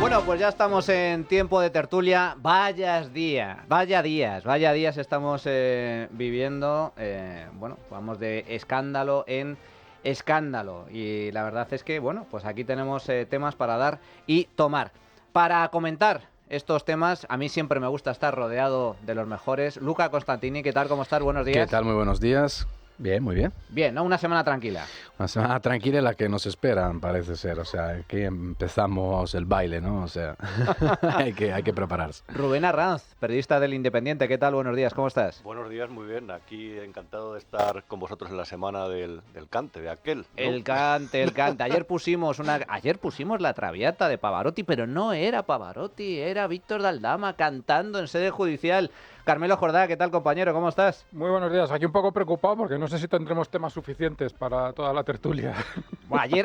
Bueno, pues ya estamos en tiempo de tertulia. Vaya días estamos viviendo. Bueno, vamos de escándalo en escándalo. Y la verdad es que, bueno, pues aquí tenemos temas para dar y tomar. Para comentar estos temas, a mí siempre me gusta estar rodeado de los mejores. Luca Constantini, ¿qué tal? ¿Cómo estás? Buenos días. ¿Qué tal? Muy buenos días. Bien, muy bien. Bien, ¿no? Una semana tranquila. Una semana tranquila la que nos esperan, parece ser. O sea, aquí empezamos el baile, ¿no? O sea, hay que prepararse. Rubén Arranz, periodista del Independiente, ¿qué tal? Buenos días, ¿cómo estás? Buenos días, muy bien. Aquí encantado de estar con vosotros en la semana del cante, de aquel, ¿no? El cante. Ayer pusimos la Traviata de Pavarotti, pero no era Pavarotti, era Víctor de Aldama cantando en sede judicial. Carmelo Jordá, ¿qué tal, compañero? ¿Cómo estás? Muy buenos días. Aquí un poco preocupado porque no sé si tendremos temas suficientes para toda la tertulia. Bueno,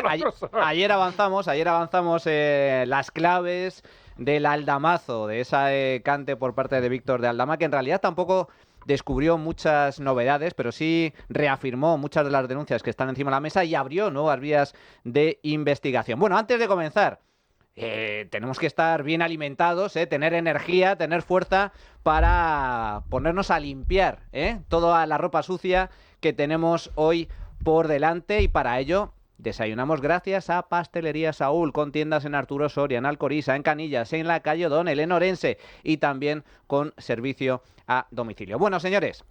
ayer avanzamos las claves del aldamazo, de esa cante por parte de Víctor de Aldama, que en realidad tampoco descubrió muchas novedades, pero sí reafirmó muchas de las denuncias que están encima de la mesa y abrió nuevas vías de investigación. Bueno, antes de comenzar, tenemos que estar bien alimentados, tener energía, tener fuerza para ponernos a limpiar toda la ropa sucia que tenemos hoy por delante, y para ello desayunamos gracias a Pastelería Saúl, con tiendas en Arturo Soria, en Alcoriza, en Canillas, en la calle O'Donnell, en Orense, y también con servicio a domicilio. Bueno, señores,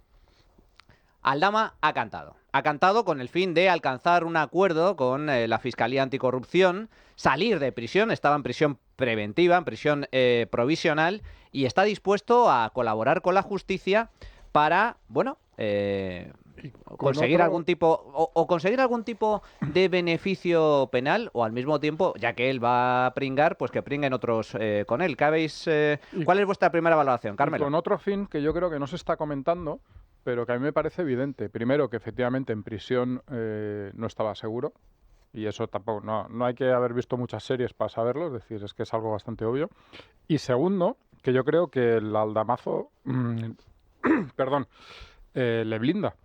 Aldama ha cantado con el fin de alcanzar un acuerdo con la Fiscalía Anticorrupción, salir de prisión. Estaba en prisión preventiva, en prisión provisional, y está dispuesto a colaborar con la justicia para, bueno, conseguir algún tipo de beneficio penal, o al mismo tiempo, ya que él va a pringar, pues que pringuen otros con él. ¿Cuál es vuestra primera valoración, Carmelo? Con otro fin que yo creo que no se está comentando, pero que a mí me parece evidente. Primero, que efectivamente en prisión no estaba seguro, y eso tampoco, no hay que haber visto muchas series para saberlo, es decir, es que es algo bastante obvio. Y segundo, que yo creo que el aldamazo, perdón, le blinda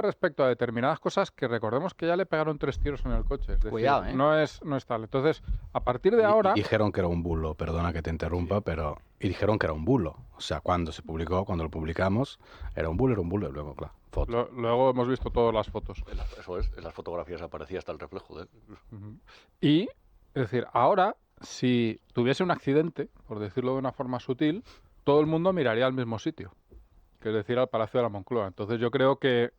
respecto a determinadas cosas que recordemos que ya le pegaron 3 tiros en el coche. Es decir, Cuidado, no es tal. Entonces, a partir de ahora... Dijeron que era un bulo, perdona que te interrumpa, pero... Y dijeron que era un bulo. O sea, cuando lo publicamos, era un bulo, y luego, claro, foto. Luego hemos visto todas las fotos. Eso es, en las fotografías aparecía hasta el reflejo de él. Y, es decir, ahora, si tuviese un accidente, por decirlo de una forma sutil, todo el mundo miraría al mismo sitio, que es decir, al Palacio de la Moncloa. Entonces yo creo que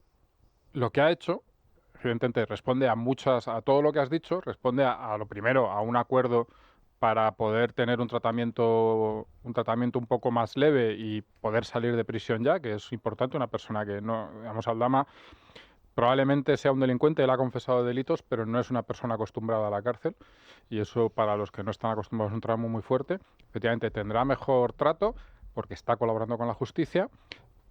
lo que ha hecho, evidentemente, responde a todo lo que has dicho, responde a lo primero, a un acuerdo para poder tener un tratamiento un poco más leve y poder salir de prisión ya, que es importante. Una persona que no, digamos, Aldama probablemente sea un delincuente, él ha confesado delitos, pero no es una persona acostumbrada a la cárcel, y eso, para los que no están acostumbrados, es un tramo muy fuerte. Efectivamente tendrá mejor trato porque está colaborando con la justicia.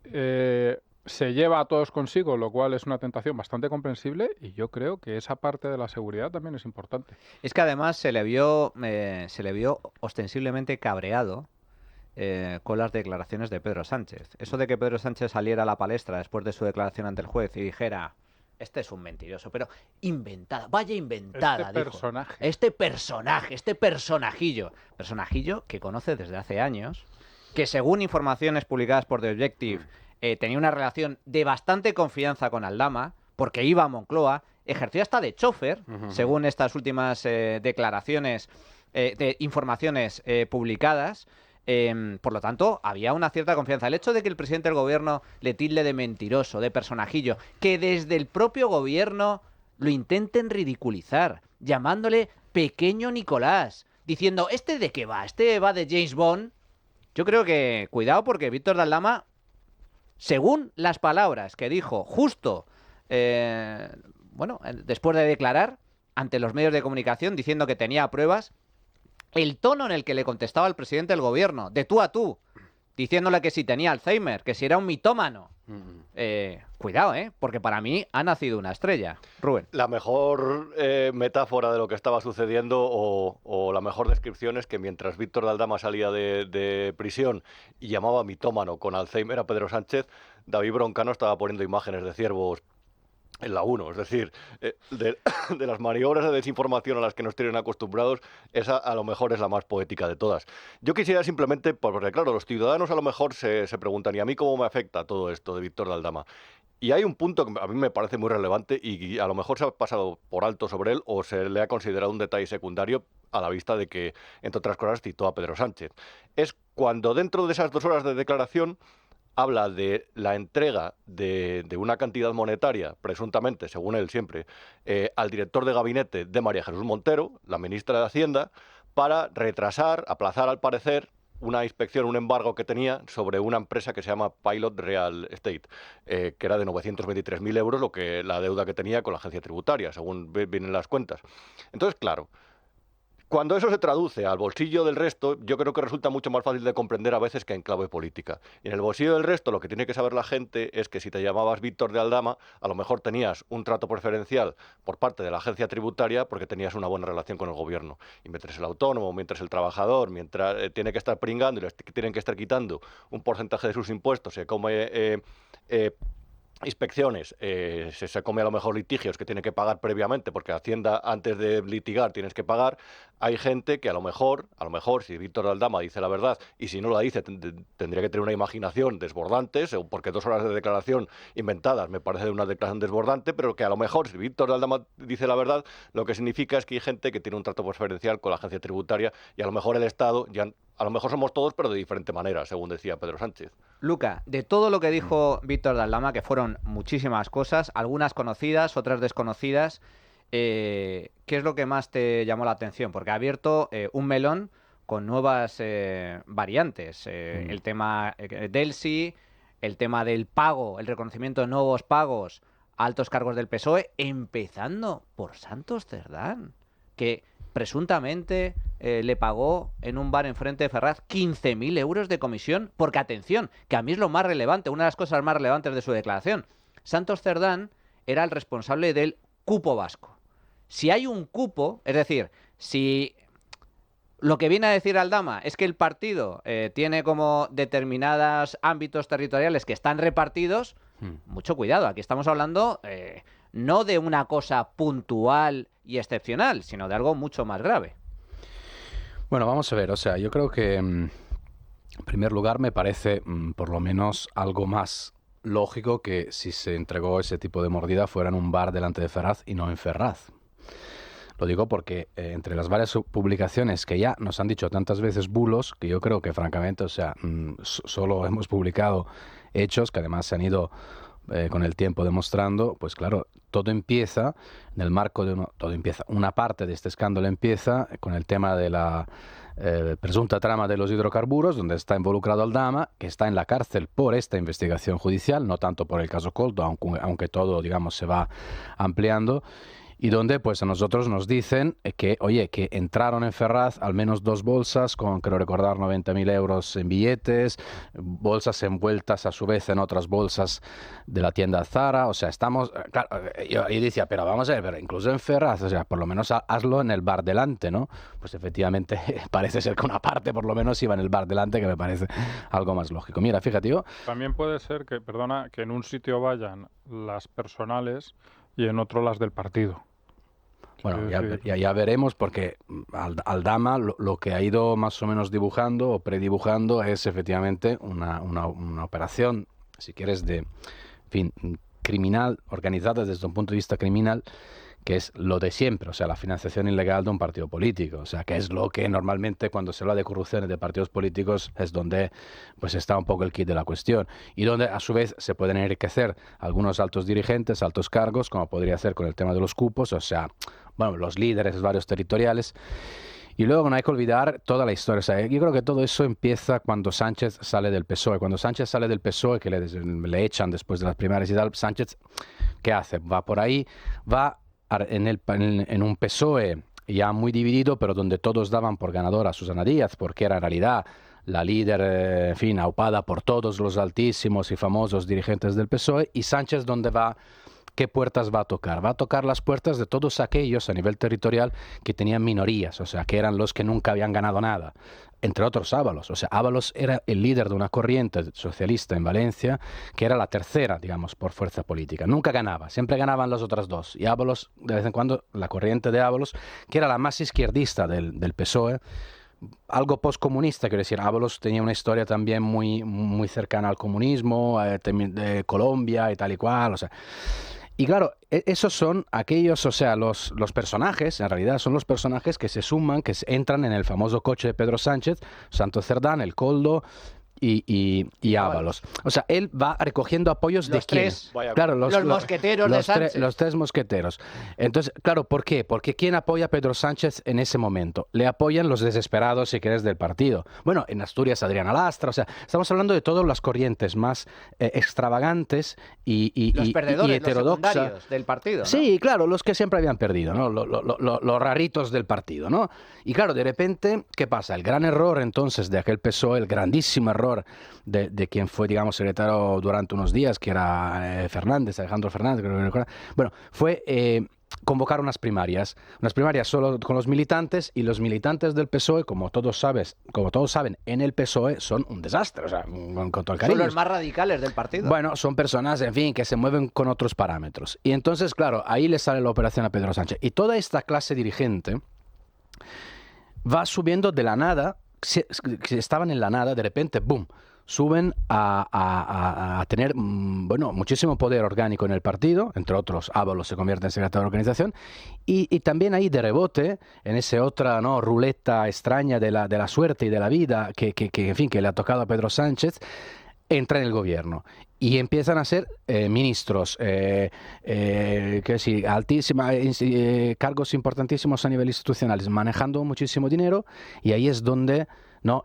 Se lleva a todos consigo, lo cual es una tentación bastante comprensible, y yo creo que esa parte de la seguridad también es importante. Es que además se le vio ostensiblemente cabreado con las declaraciones de Pedro Sánchez. Eso de que Pedro Sánchez saliera a la palestra después de su declaración ante el juez y dijera: este es un mentiroso, pero vaya inventada, dijo. Este personajillo que conoce desde hace años, que según informaciones publicadas por The Objective, tenía una relación de bastante confianza con Aldama, porque iba a Moncloa, ejerció hasta de chofer, según estas últimas declaraciones, de informaciones publicadas. Por lo tanto, había una cierta confianza. El hecho de que el presidente del gobierno le tilde de mentiroso, de personajillo, que desde el propio gobierno lo intenten ridiculizar, llamándole pequeño Nicolás, diciendo: ¿este de qué va? ¿Este va de James Bond? Yo creo que, cuidado, porque Víctor de Aldama, según las palabras que dijo justo después de declarar ante los medios de comunicación, diciendo que tenía pruebas, el tono en el que le contestaba al presidente del gobierno, de tú a tú, diciéndole que si tenía Alzheimer, que si era un mitómano. Cuidado, porque para mí ha nacido una estrella. Rubén. La mejor metáfora de lo que estaba sucediendo, o la mejor descripción, es que mientras Víctor de Aldama salía de prisión y llamaba mitómano con Alzheimer a Pedro Sánchez, David Broncano estaba poniendo imágenes de ciervos en la 1, es decir, de las maniobras de desinformación a las que nos tienen acostumbrados, esa a lo mejor es la más poética de todas. Yo quisiera simplemente, porque claro, los ciudadanos a lo mejor se preguntan, ¿y a mí cómo me afecta todo esto de Víctor de Aldama? Y hay un punto que a mí me parece muy relevante y a lo mejor se ha pasado por alto sobre él o se le ha considerado un detalle secundario a la vista de que, entre otras cosas, citó a Pedro Sánchez. Es cuando dentro de esas 2 horas de declaración habla de la entrega de una cantidad monetaria, presuntamente, según él siempre, al director de gabinete de María Jesús Montero, la ministra de Hacienda, para retrasar, aplazar al parecer, una inspección, un embargo que tenía sobre una empresa que se llama Pilot Real Estate, que era de 923.000 euros la deuda que tenía con la agencia tributaria, según vienen las cuentas. Entonces, claro, cuando eso se traduce al bolsillo del resto, yo creo que resulta mucho más fácil de comprender a veces que en clave política. Y en el bolsillo del resto lo que tiene que saber la gente es que si te llamabas Víctor de Aldama, a lo mejor tenías un trato preferencial por parte de la agencia tributaria porque tenías una buena relación con el gobierno. Y mientras el autónomo, mientras el trabajador, mientras tiene que estar pringando y les tienen que estar quitando un porcentaje de sus impuestos, se come inspecciones, se come a lo mejor litigios que tiene que pagar previamente, porque Hacienda antes de litigar tienes que pagar. Hay gente que a lo mejor, si Víctor de Aldama dice la verdad, y si no la dice, tendría que tener una imaginación desbordante, porque 2 horas de declaración inventadas me parece una declaración desbordante, pero que a lo mejor si Víctor de Aldama dice la verdad, lo que significa es que hay gente que tiene un trato preferencial con la agencia tributaria y a lo mejor el Estado ya... A lo mejor somos todos, pero de diferente manera, según decía Pedro Sánchez. Luca, de todo lo que dijo Víctor de Aldama, que fueron muchísimas cosas, algunas conocidas, otras desconocidas, ¿qué es lo que más te llamó la atención? Porque ha abierto un melón con nuevas variantes. El tema Delsi, el tema del pago, el reconocimiento de nuevos pagos a altos cargos del PSOE, empezando por Santos Cerdán, que presuntamente le pagó en un bar enfrente de Ferraz 15.000 euros de comisión, porque atención, que a mí es lo más relevante, una de las cosas más relevantes de su declaración. Santos Cerdán era el responsable del cupo vasco. Si hay un cupo, es decir, si lo que viene a decir Aldama es que el partido tiene como determinados ámbitos territoriales que están repartidos, mucho cuidado, aquí estamos hablando no de una cosa puntual y excepcional, sino de algo mucho más grave. Bueno, vamos a ver, o sea, yo creo que en primer lugar me parece por lo menos algo más lógico que si se entregó ese tipo de mordida fuera en un bar delante de Ferraz y no en Ferraz. Lo digo porque entre las varias publicaciones que ya nos han dicho tantas veces bulos, que yo creo que francamente, o sea, solo hemos publicado hechos que además se han ido con el tiempo demostrando, pues claro, todo empieza en el marco de una parte de este escándalo empieza con el tema de la presunta trama de los hidrocarburos, donde está involucrado Aldama, que está en la cárcel por esta investigación judicial, no tanto por el caso Coldo, aunque todo, digamos, se va ampliando. Y donde pues a nosotros nos dicen que, oye, que entraron en Ferraz al menos 2 bolsas con, creo recordar, 90.000 euros en billetes, bolsas envueltas a su vez en otras bolsas de la tienda Zara. O sea, estamos... Claro, yo decía, pero vamos a ver, pero incluso en Ferraz, o sea, por lo menos hazlo en el bar delante, ¿no? Pues efectivamente parece ser que una parte por lo menos iba en el bar delante, que me parece algo más lógico. Mira, fíjate, yo... También puede ser que, perdona, que en un sitio vayan las personales y en otro las del partido. Bueno, ya veremos, porque Aldama lo que ha ido más o menos dibujando o predibujando es efectivamente una operación, si quieres, de, en fin, criminal, organizada desde un punto de vista criminal, que es lo de siempre, o sea, la financiación ilegal de un partido político, o sea, que es lo que normalmente cuando se habla de corrupción de partidos políticos es donde pues está un poco el kit de la cuestión, y donde a su vez se pueden enriquecer algunos altos dirigentes, altos cargos, como podría ser con el tema de los cupos, o sea, bueno, los líderes varios territoriales. Y luego no hay que olvidar toda la historia. O sea, yo creo que todo eso empieza cuando Sánchez sale del PSOE. Cuando Sánchez sale del PSOE, que le echan después de las primarias y tal, Sánchez, ¿qué hace? Va por ahí, va en un PSOE ya muy dividido, pero donde todos daban por ganadora a Susana Díaz, porque era en realidad la líder, en fin, aupada por todos los altísimos y famosos dirigentes del PSOE, y Sánchez donde va ¿qué puertas va a tocar? Va a tocar las puertas de todos aquellos a nivel territorial que tenían minorías, o sea, que eran los que nunca habían ganado nada. Entre otros Ábalos. O sea, Ábalos era el líder de una corriente socialista en Valencia, que era la tercera, digamos, por fuerza política. Nunca ganaba, siempre ganaban las otras dos. Y Ábalos, de vez en cuando, la corriente de Ábalos, que era la más izquierdista del PSOE, algo postcomunista, quiero decir, Ábalos tenía una historia también muy cercana al comunismo, de Colombia y tal y cual, o sea. Y claro, esos son aquellos, o sea, los personajes, en realidad son los personajes que se suman, entran en el famoso coche de Pedro Sánchez, Santos Cerdán, El Coldo y Ábalos. O sea, él va recogiendo apoyos de quién. Claro, los mosqueteros de Sánchez. Los tres mosqueteros. Entonces, claro, ¿por qué? Porque ¿quién apoya a Pedro Sánchez en ese momento? Le apoyan los desesperados, si querés, del partido. Bueno, en Asturias, Adriana Lastra. O sea, estamos hablando de todas las corrientes más extravagantes los perdedores, heterodoxas. Los secundarios del partido, ¿no? Sí, claro, los que siempre habían perdido, ¿no? Los raritos del partido, ¿no? Y claro, de repente, ¿qué pasa? El gran error entonces de aquel PSOE, el grandísimo error de quien fue, digamos, secretario durante unos días, que era Alejandro Fernández, creo que recuerda. Bueno, fue convocar unas primarias solo con los militantes, y los militantes del PSOE, como todos saben, en el PSOE son un desastre, o sea, con todo el cariño. Son los más radicales del partido. Bueno, son personas, en fin, que se mueven con otros parámetros. Y entonces, claro, ahí le sale la operación a Pedro Sánchez. Y toda esta clase dirigente va subiendo de la nada, que estaban en la nada, de repente, ¡boom!, suben a tener muchísimo poder orgánico en el partido, entre otros, Ábalos se convierte en secretario de organización, y también ahí de rebote, en esa otra ruleta extraña de la suerte y de la vida que en fin, que le ha tocado a Pedro Sánchez, entra en el gobierno y empiezan a ser ministros, cargos importantísimos a nivel institucional, manejando muchísimo dinero, y ahí es donde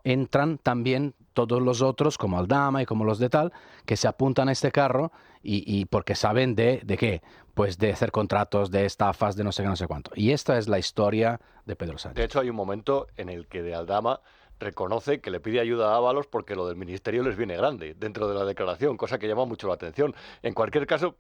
entran también todos los otros, como Aldama y como los de tal, que se apuntan a este carro y porque saben de qué, pues de hacer contratos, de estafas, de no sé qué, no sé cuánto. Y esta es la historia de Pedro Sánchez. De hecho, hay un momento en el que de Aldama reconoce que le pide ayuda a Ábalos porque lo del ministerio les viene grande dentro de la declaración, cosa que llama mucho la atención. En cualquier caso,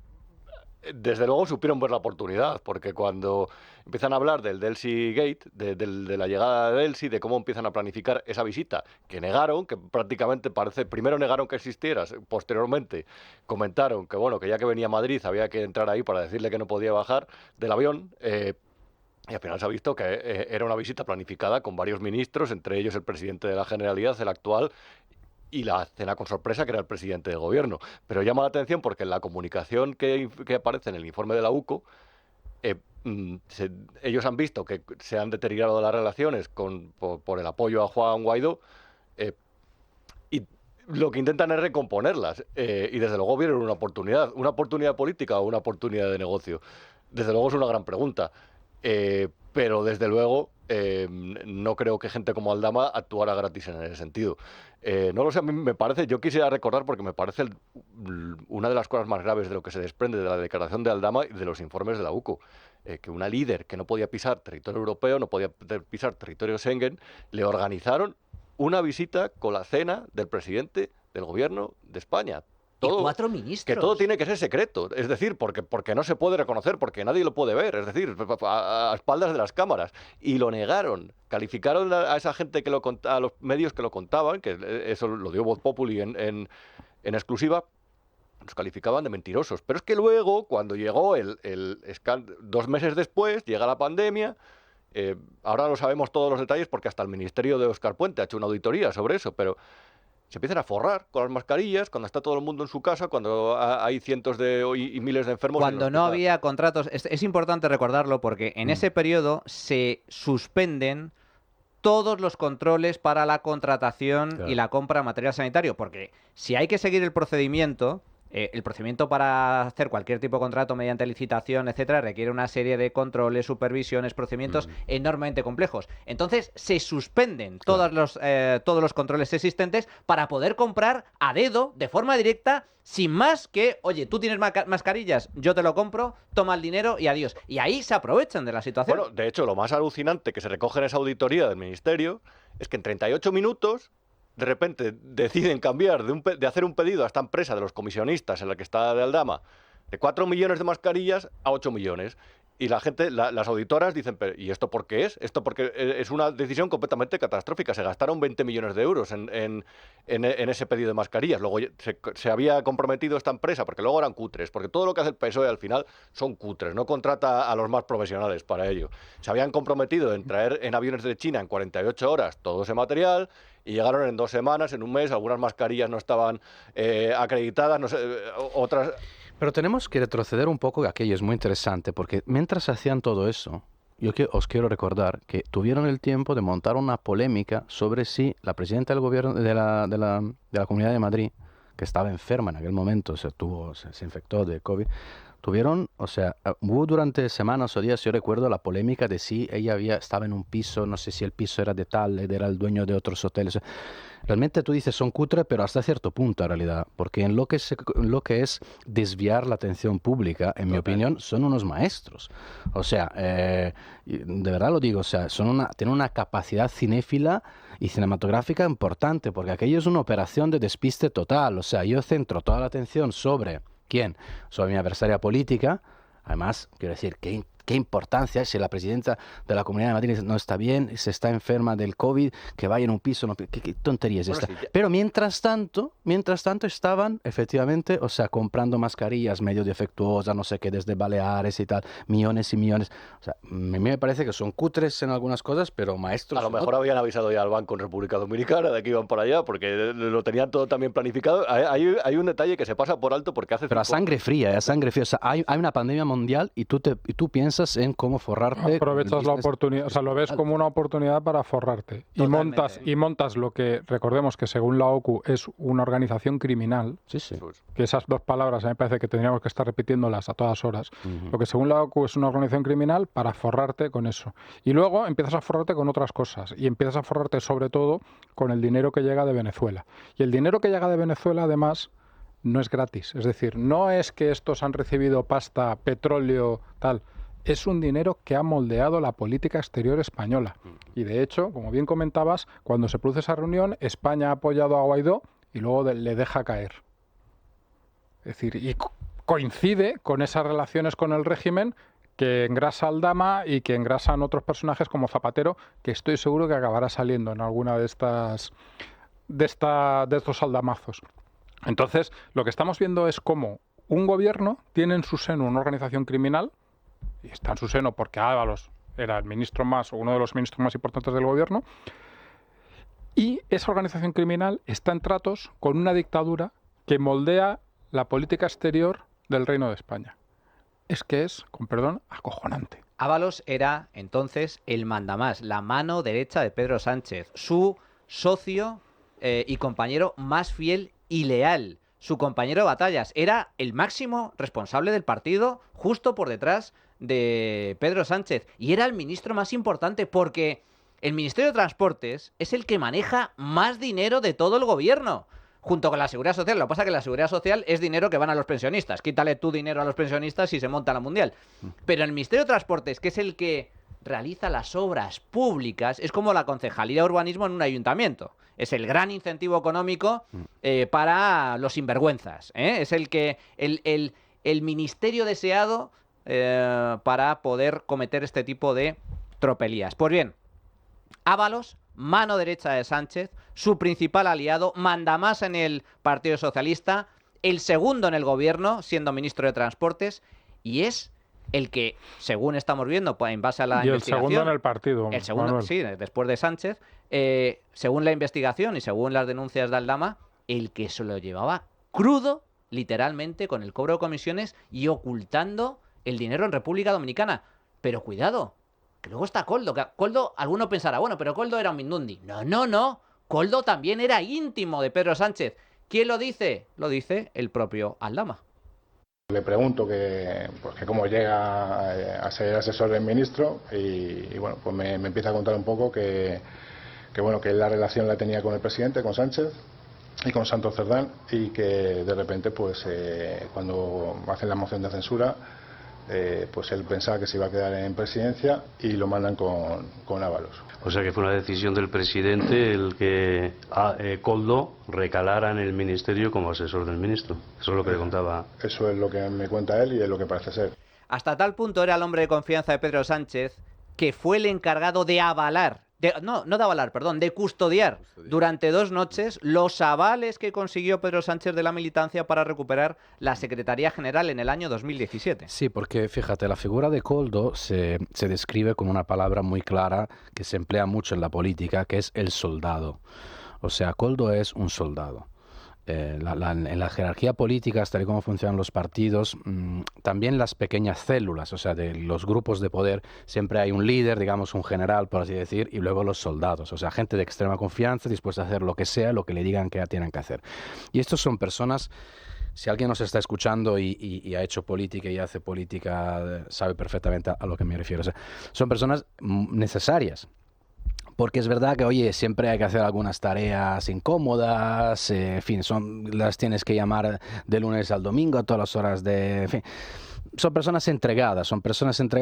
desde luego supieron ver la oportunidad, porque cuando empiezan a hablar del Delcy Gate, de la llegada de Delcy, de cómo empiezan a planificar esa visita, que negaron, que prácticamente primero negaron que existiera, posteriormente comentaron que bueno, que ya que venía a Madrid había que entrar ahí para decirle que no podía bajar del avión, y al final se ha visto que era una visita planificada con varios ministros, entre ellos el presidente de la Generalidad, el actual, y la cena con sorpresa, que era el presidente del gobierno. Pero llama la atención porque en la comunicación que aparece en el informe de la UCO, ellos han visto que se han deteriorado las relaciones por el apoyo a Juan Guaidó, y lo que intentan es recomponerlas. Y desde luego vieron una oportunidad política o una oportunidad de negocio. Desde luego es una gran pregunta. Pero desde luego no creo que gente como Aldama actuara gratis en ese sentido. No lo sé, a mí me parece, yo quisiera recordar, porque me parece una de las cosas más graves de lo que se desprende de la declaración de Aldama y de los informes de la UCO, que una líder que no podía pisar territorio europeo, no podía pisar territorio Schengen, le organizaron una visita con la cena del presidente del gobierno de España. Todo, y 4 ministros. Que todo tiene que ser secreto, es decir, porque no se puede reconocer, porque nadie lo puede ver, es decir, a espaldas de las cámaras. Y lo negaron, calificaron a esa gente a los medios que lo contaban, que eso lo dio Voz Populi en exclusiva, los calificaban de mentirosos. Pero es que luego, cuando llegó 2 meses después, llega la pandemia. Ahora no sabemos todos los detalles porque hasta el ministerio de Óscar Puente ha hecho una auditoría sobre eso, pero se empiezan a forrar con las mascarillas cuando está todo el mundo en su casa, cuando hay cientos y miles de enfermos. Cuando no había contratos. Es importante recordarlo porque en ese periodo se suspenden todos los controles para la contratación y la compra de material sanitario, porque si hay que seguir el procedimiento para hacer cualquier tipo de contrato mediante licitación, etcétera, requiere una serie de controles, supervisiones, procedimientos enormemente complejos. Entonces se suspenden todos los controles existentes para poder comprar a dedo, de forma directa, sin más que, oye, tú tienes mascarillas, yo te lo compro, toma el dinero y adiós. Y ahí se aprovechan de la situación. Bueno, de hecho, lo más alucinante que se recoge en esa auditoría del ministerio es que en 38 minutos de repente deciden cambiar de hacer un pedido a esta empresa de los comisionistas en la que está de Aldama de 4 millones de mascarillas a 8 millones. Y la gente, las auditoras dicen, ¿y esto por qué es? Esto porque es una decisión completamente catastrófica. Se gastaron 20 millones de euros en ese pedido de mascarillas. Luego se había comprometido esta empresa, porque luego eran cutres, porque todo lo que hace el PSOE al final son cutres, no contrata a los más profesionales para ello. Se habían comprometido en traer en aviones de China en 48 horas todo ese material, y llegaron en 2 semanas, en un mes. Algunas mascarillas no estaban acreditadas, no sé, otras... Pero tenemos que retroceder un poco, aquello es muy interesante, porque mientras hacían todo eso, os quiero recordar que tuvieron el tiempo de montar una polémica sobre si la presidenta del gobierno de la Comunidad de Madrid, que estaba enferma en aquel momento, se infectó de COVID, hubo durante semanas o días, yo recuerdo la polémica de si ella estaba en un piso, no sé si el piso era de tal, era el dueño de otros hoteles. Realmente tú dices son cutre, pero hasta cierto punto en realidad, porque en lo que es desviar la atención pública, en mi opinión, son unos maestros. O sea, de verdad lo digo, o sea, tienen una capacidad cinéfila y cinematográfica importante, porque aquello es una operación de despiste total. O sea, yo centro toda la atención sobre... ¿Quién? Sobre mi adversaria política. Además, quiero decir, ¿qué importancia si la presidenta de la Comunidad de Madrid no está bien, se está enferma del COVID, que vaya en un piso? No, ¿qué tontería es esta? Sí, pero mientras tanto estaban efectivamente, o sea, comprando mascarillas medio defectuosas, no sé qué, desde Baleares y tal, millones y millones. O sea, a mí me parece que son cutres en algunas cosas, pero maestros... A lo mejor habían avisado ya al Banco en República Dominicana de que iban por allá, porque lo tenían todo también planificado. Hay un detalle que se pasa por alto porque hace... Pero a sangre fría. O sea, hay una pandemia mundial y tú piensas en cómo forrarte. Aprovechas la oportunidad, o sea, lo ves como una oportunidad para forrarte. Y montas lo que, recordemos que según la OCU es una organización criminal. Sí. Que esas dos palabras a mí me parece que tendríamos que estar repitiéndolas a todas horas. Lo que según la OCU es una organización criminal para forrarte con eso. Y luego empiezas a forrarte con otras cosas. Y empiezas a forrarte sobre todo con el dinero que llega de Venezuela. Y el dinero que llega de Venezuela, además, no es gratis. Es decir, no es que estos han recibido pasta, petróleo, tal. Es un dinero que ha moldeado la política exterior española. Y de hecho, como bien comentabas, cuando se produce esa reunión, España ha apoyado a Guaidó y luego le deja caer. Es decir, y coincide con esas relaciones con el régimen que engrasa Aldama y que engrasan otros personajes como Zapatero, que estoy seguro que acabará saliendo en alguna de estos aldamazos. Entonces, lo que estamos viendo es cómo un gobierno tiene en su seno una organización criminal, y está en su seno porque Ábalos era el ministro más, o uno de los ministros más importantes del gobierno, y esa organización criminal está en tratos con una dictadura que moldea la política exterior del Reino de España. Es que es, con perdón, acojonante. Ábalos era entonces el mandamás, la mano derecha de Pedro Sánchez, su socio y compañero más fiel y leal, su compañero de batallas. Era el máximo responsable del partido, justo por detrás de Pedro Sánchez, y era el ministro más importante porque el Ministerio de Transportes es el que maneja más dinero de todo el gobierno, junto con la Seguridad Social. Lo que pasa es que la Seguridad Social es dinero que van a los pensionistas. Quítale tu dinero a los pensionistas y se monta la mundial. Pero el Ministerio de Transportes, que es el que realiza las obras públicas, es como la concejalía de urbanismo en un ayuntamiento. Es el gran incentivo económico para los sinvergüenzas. Es el ministerio deseado para poder cometer este tipo de tropelías. Pues bien, Ábalos, mano derecha de Sánchez, su principal aliado, mandamás en el Partido Socialista, el segundo en el gobierno, siendo ministro de Transportes, y es el que, según estamos viendo, pues, en base a la investigación... Y el segundo en el partido, El segundo, Manuel. sí, después de Sánchez, según la investigación y según las denuncias de Aldama, el que se lo llevaba crudo, literalmente, con el cobro de comisiones y ocultando el dinero en República Dominicana. Pero cuidado, que luego está Koldo. Koldo, alguno pensará, bueno, pero Koldo era un Mindundi. No. Koldo también era íntimo de Pedro Sánchez. ¿Quién lo dice? Lo dice el propio Aldama. Le pregunto que cómo llega a ser asesor del ministro y bueno, pues me empieza a contar un poco que la relación la tenía con el presidente, con Sánchez y con Santos Cerdán, y que de repente pues cuando hacen la moción de censura pues él pensaba que se iba a quedar en presidencia y lo mandan con Ábalos. O sea que fue una decisión del presidente el que Koldo recalara en el ministerio como asesor del ministro. Eso es lo que le contaba. Eso es lo que me cuenta él y es lo que parece ser. Hasta tal punto era el hombre de confianza de Pedro Sánchez que fue el encargado de avalar, de custodiar durante 2 noches los avales que consiguió Pedro Sánchez de la militancia para recuperar la Secretaría General en el año 2017. Sí, porque fíjate, la figura de Koldo se describe con una palabra muy clara que se emplea mucho en la política, que es el soldado. O sea, Koldo es un soldado. En la jerarquía política, tal y como funcionan los partidos, también las pequeñas células, o sea, de los grupos de poder, siempre hay un líder, digamos un general, por así decir, y luego los soldados, o sea, gente de extrema confianza, dispuesta a hacer lo que sea, lo que le digan que tienen que hacer. Y estos son personas, si alguien nos está escuchando y ha hecho política y hace política, sabe perfectamente a lo que me refiero. O sea, son personas necesarias. Porque es verdad que, oye, siempre hay que hacer algunas tareas incómodas, en fin, las tienes que llamar de lunes al domingo a todas las horas en fin. Son personas entregadas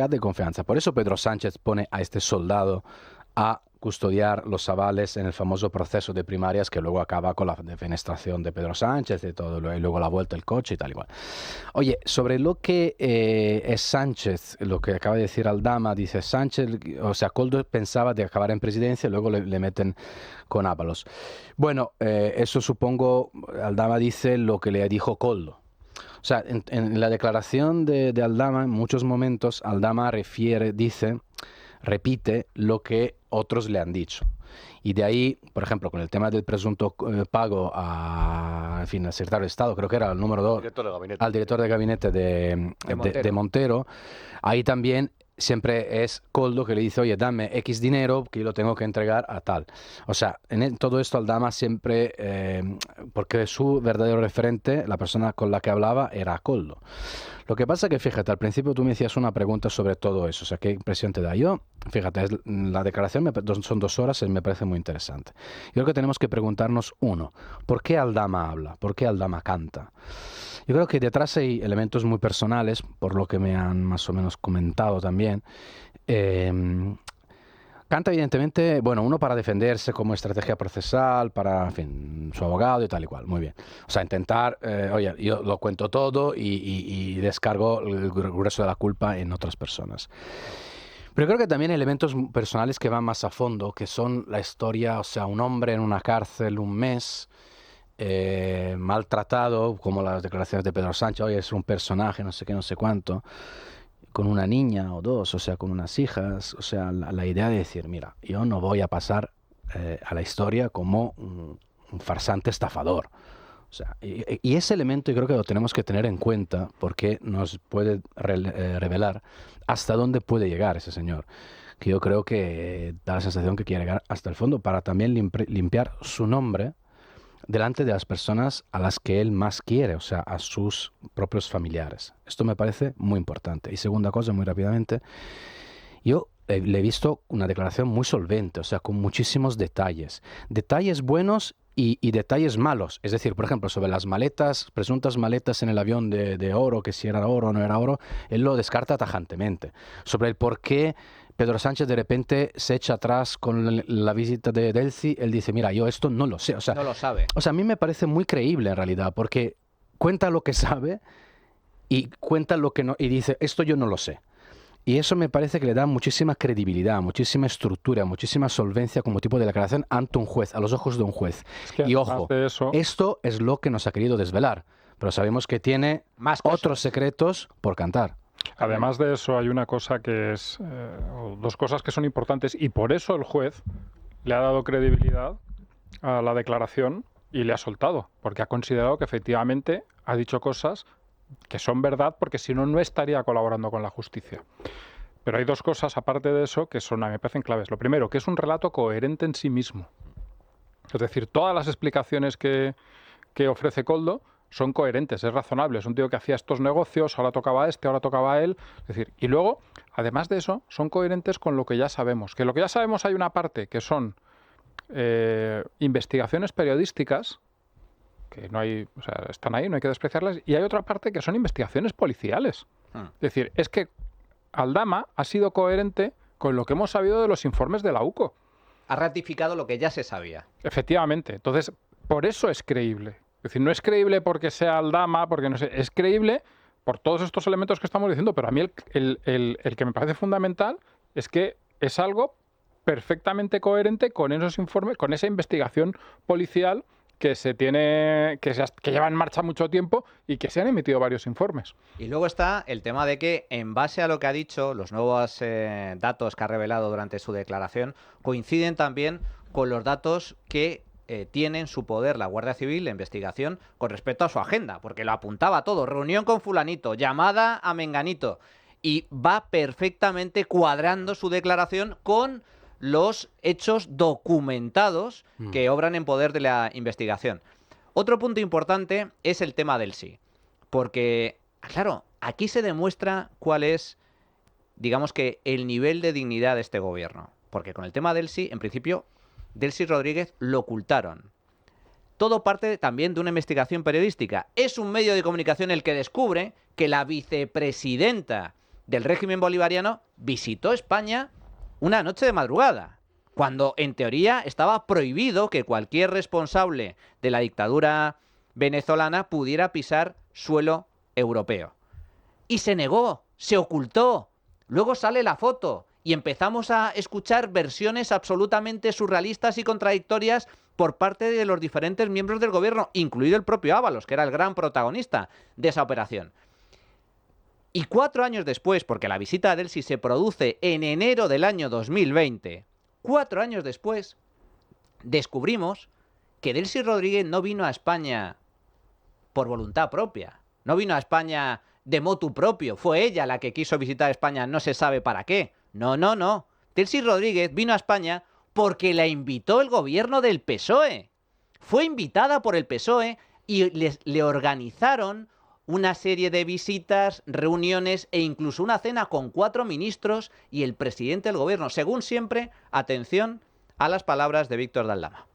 de confianza. Por eso Pedro Sánchez pone a este soldado a custodiar los avales en el famoso proceso de primarias que luego acaba con la defenestración de Pedro Sánchez y todo, y luego la vuelta del coche y tal igual. Oye, sobre lo que es Sánchez, lo que acaba de decir Aldama, dice Sánchez, o sea, Koldo pensaba de acabar en presidencia y luego le meten con Ábalos. Bueno, eso supongo, Aldama dice lo que le dijo Koldo. O sea, en la declaración de Aldama, en muchos momentos, Aldama repite lo que otros le han dicho. Y de ahí, por ejemplo, con el tema del presunto pago al secretario de Estado, creo que era el número 2, al director de gabinete de Montero, ahí también siempre es Koldo que le dice, oye, dame X dinero que yo lo tengo que entregar a tal. O sea, todo esto Aldama siempre, porque su verdadero referente, la persona con la que hablaba, era Koldo. Lo que pasa es que, fíjate, al principio tú me hacías una pregunta sobre todo eso, o sea, ¿qué impresión te da? Yo, fíjate, la declaración son 2 horas y me parece muy interesante. Yo creo que tenemos que preguntarnos, uno, ¿por qué Aldama habla? ¿Por qué Aldama canta? Yo creo que detrás hay elementos muy personales, por lo que me han más o menos comentado también. Canta evidentemente, bueno, uno para defenderse como estrategia procesal, para, en fin, su abogado y tal y cual, muy bien. O sea, intentar, oye, yo lo cuento todo y descargo el grueso de la culpa en otras personas. Pero creo que también hay elementos personales que van más a fondo, que son la historia, o sea, un hombre en una cárcel un mes, maltratado, como las declaraciones de Pedro Sánchez, oye, es un personaje, no sé qué, no sé cuánto, con una niña o 2, o sea, con unas hijas, o sea, la idea de decir, mira, yo no voy a pasar a la historia como un farsante estafador. O sea, y ese elemento yo creo que lo tenemos que tener en cuenta porque nos puede revelar hasta dónde puede llegar ese señor, que yo creo que da la sensación que quiere llegar hasta el fondo para también limpiar su nombre delante de las personas a las que él más quiere, o sea, a sus propios familiares. Esto me parece muy importante. Y segunda cosa, muy rápidamente, yo le he visto una declaración muy solvente, o sea, con muchísimos detalles. Detalles buenos y detalles malos. Es decir, por ejemplo, sobre las maletas, presuntas maletas en el avión de oro, que si era oro o no era oro, él lo descarta tajantemente. Sobre el por qué Pedro Sánchez de repente se echa atrás con la visita de Delcy, él dice, mira, yo esto no lo sé. O sea, no lo sabe. O sea, a mí me parece muy creíble en realidad, porque cuenta lo que sabe y cuenta lo que no, y dice, esto yo no lo sé. Y eso me parece que le da muchísima credibilidad, muchísima estructura, muchísima solvencia como tipo de declaración ante un juez, a los ojos de un juez. Es que y ojo, esto es lo que nos ha querido desvelar, pero sabemos que tiene más otros secretos por cantar. Además de eso, hay una cosa que es, o 2 cosas que son importantes, y por eso el juez le ha dado credibilidad a la declaración y le ha soltado, porque ha considerado que efectivamente ha dicho cosas que son verdad, porque si no, no estaría colaborando con la justicia. Pero hay 2 cosas, aparte de eso, que son, a mí me parecen claves. Lo primero, que es un relato coherente en sí mismo. Es decir, todas las explicaciones que ofrece Koldo son coherentes, es razonable. Es un tío que hacía estos negocios, ahora tocaba a ahora tocaba a él. Es decir, y luego, además de eso, son coherentes con lo que ya sabemos. Que lo que ya sabemos hay una parte que son investigaciones periodísticas, que no hay, o sea, están ahí, no hay que despreciarlas, y hay otra parte que son investigaciones policiales. Es decir, es que Aldama ha sido coherente con lo que hemos sabido de los informes de la UCO. Ha ratificado lo que ya se sabía. Efectivamente. Entonces, por eso es creíble. Es decir, no es creíble porque sea Aldama, porque no sé, es creíble por todos estos elementos que estamos diciendo, pero a mí el que me parece fundamental es que es algo perfectamente coherente con esos informes, con esa investigación policial que se tiene, que lleva en marcha mucho tiempo y que se han emitido varios informes. Y luego está el tema de que, en base a lo que ha dicho, los nuevos datos que ha revelado durante su declaración coinciden también con los datos que tiene en su poder la Guardia Civil, la investigación, con respecto a su agenda, porque lo apuntaba todo, reunión con fulanito, llamada a menganito, y va perfectamente cuadrando su declaración con los hechos documentados que obran en poder de la investigación. Otro punto importante es el tema del sí, porque, claro, aquí se demuestra cuál es, digamos que, el nivel de dignidad de este gobierno, porque con el tema del sí, en principio, Delcy Rodríguez lo ocultaron. Todo parte también de una investigación periodística. Es un medio de comunicación el que descubre que la vicepresidenta del régimen bolivariano visitó España una noche de madrugada, cuando en teoría estaba prohibido que cualquier responsable de la dictadura venezolana pudiera pisar suelo europeo. Y se negó, se ocultó. Luego sale la foto y empezamos a escuchar versiones absolutamente surrealistas y contradictorias por parte de los diferentes miembros del gobierno, incluido el propio Ábalos, que era el gran protagonista de esa operación. Y 4 años después, porque la visita a Delcy se produce en enero del año 2020, 4 años después, descubrimos que Delcy Rodríguez no vino a España por voluntad propia, no vino a España de motu propio, fue ella la que quiso visitar España, no se sabe para qué. No. Delcy Rodríguez vino a España porque la invitó el gobierno del PSOE. Fue invitada por el PSOE y le organizaron una serie de visitas, reuniones e incluso una cena con 4 ministros y el presidente del gobierno. Según siempre, atención a las palabras de Víctor de Aldama.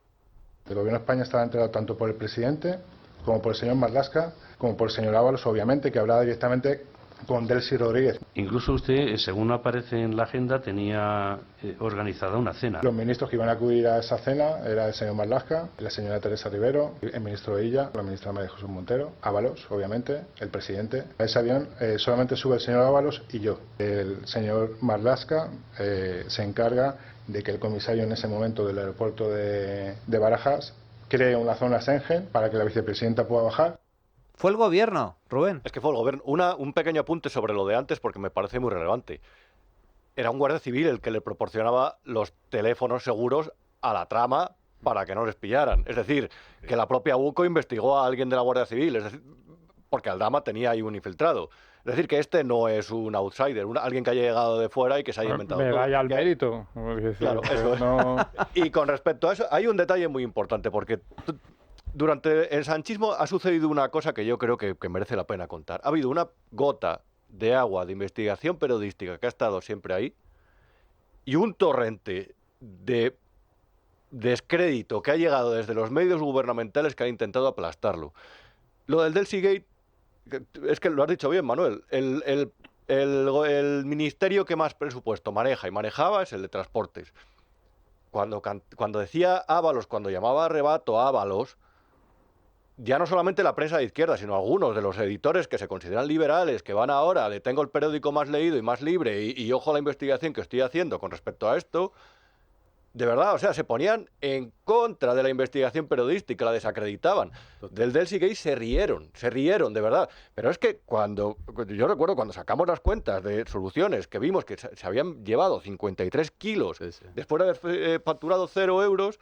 El gobierno de España estaba enterado tanto por el presidente como por el señor Marlaska, como por el señor Ábalos, obviamente, que hablaba directamente con Delcy Rodríguez. Incluso usted, según aparece en la agenda, tenía organizada una cena. Los ministros que iban a acudir a esa cena era el señor Marlaska, la señora Teresa Rivero, el ministro Illa, la ministra María Jesús Montero, Ábalos, obviamente, el presidente. A ese avión solamente sube el señor Ábalos y yo. El señor Marlaska se encarga de que el comisario en ese momento del aeropuerto de Barajas cree una zona Schengen para que la vicepresidenta pueda bajar. Fue el gobierno, Rubén. Es que fue el gobierno. Un pequeño apunte sobre lo de antes porque me parece muy relevante. Era un guardia civil el que le proporcionaba los teléfonos seguros a la trama para que no les pillaran. Es decir, que la propia UCO investigó a alguien de la Guardia Civil, es decir, porque Aldama tenía ahí un infiltrado. Es decir, que este no es un outsider, alguien que haya llegado de fuera y que se haya inventado todo. Medalla al mérito. Claro, eso es. No... Y con respecto a eso, hay un detalle muy importante, porque durante el sanchismo ha sucedido una cosa que yo creo que merece la pena contar. Ha habido una gota de agua de investigación periodística que ha estado siempre ahí y un torrente de descrédito que ha llegado desde los medios gubernamentales que han intentado aplastarlo. Lo del Delcy Gate, es que lo has dicho bien, Manuel, el ministerio que más presupuesto maneja y manejaba es el de Transportes. Cuando decía Ábalos, cuando llamaba a arrebato a Ábalos, ya no solamente la prensa de izquierda, sino algunos de los editores que se consideran liberales, que van ahora de tengo el periódico más leído y más libre y ojo a la investigación que estoy haciendo con respecto a esto, de verdad, o sea, se ponían en contra de la investigación periodística, la desacreditaban. Del Delcy Gate se rieron, de verdad. Pero es que yo recuerdo cuando sacamos las cuentas de Soluciones, que vimos que se habían llevado 53 kilos después de haber facturado 0 euros,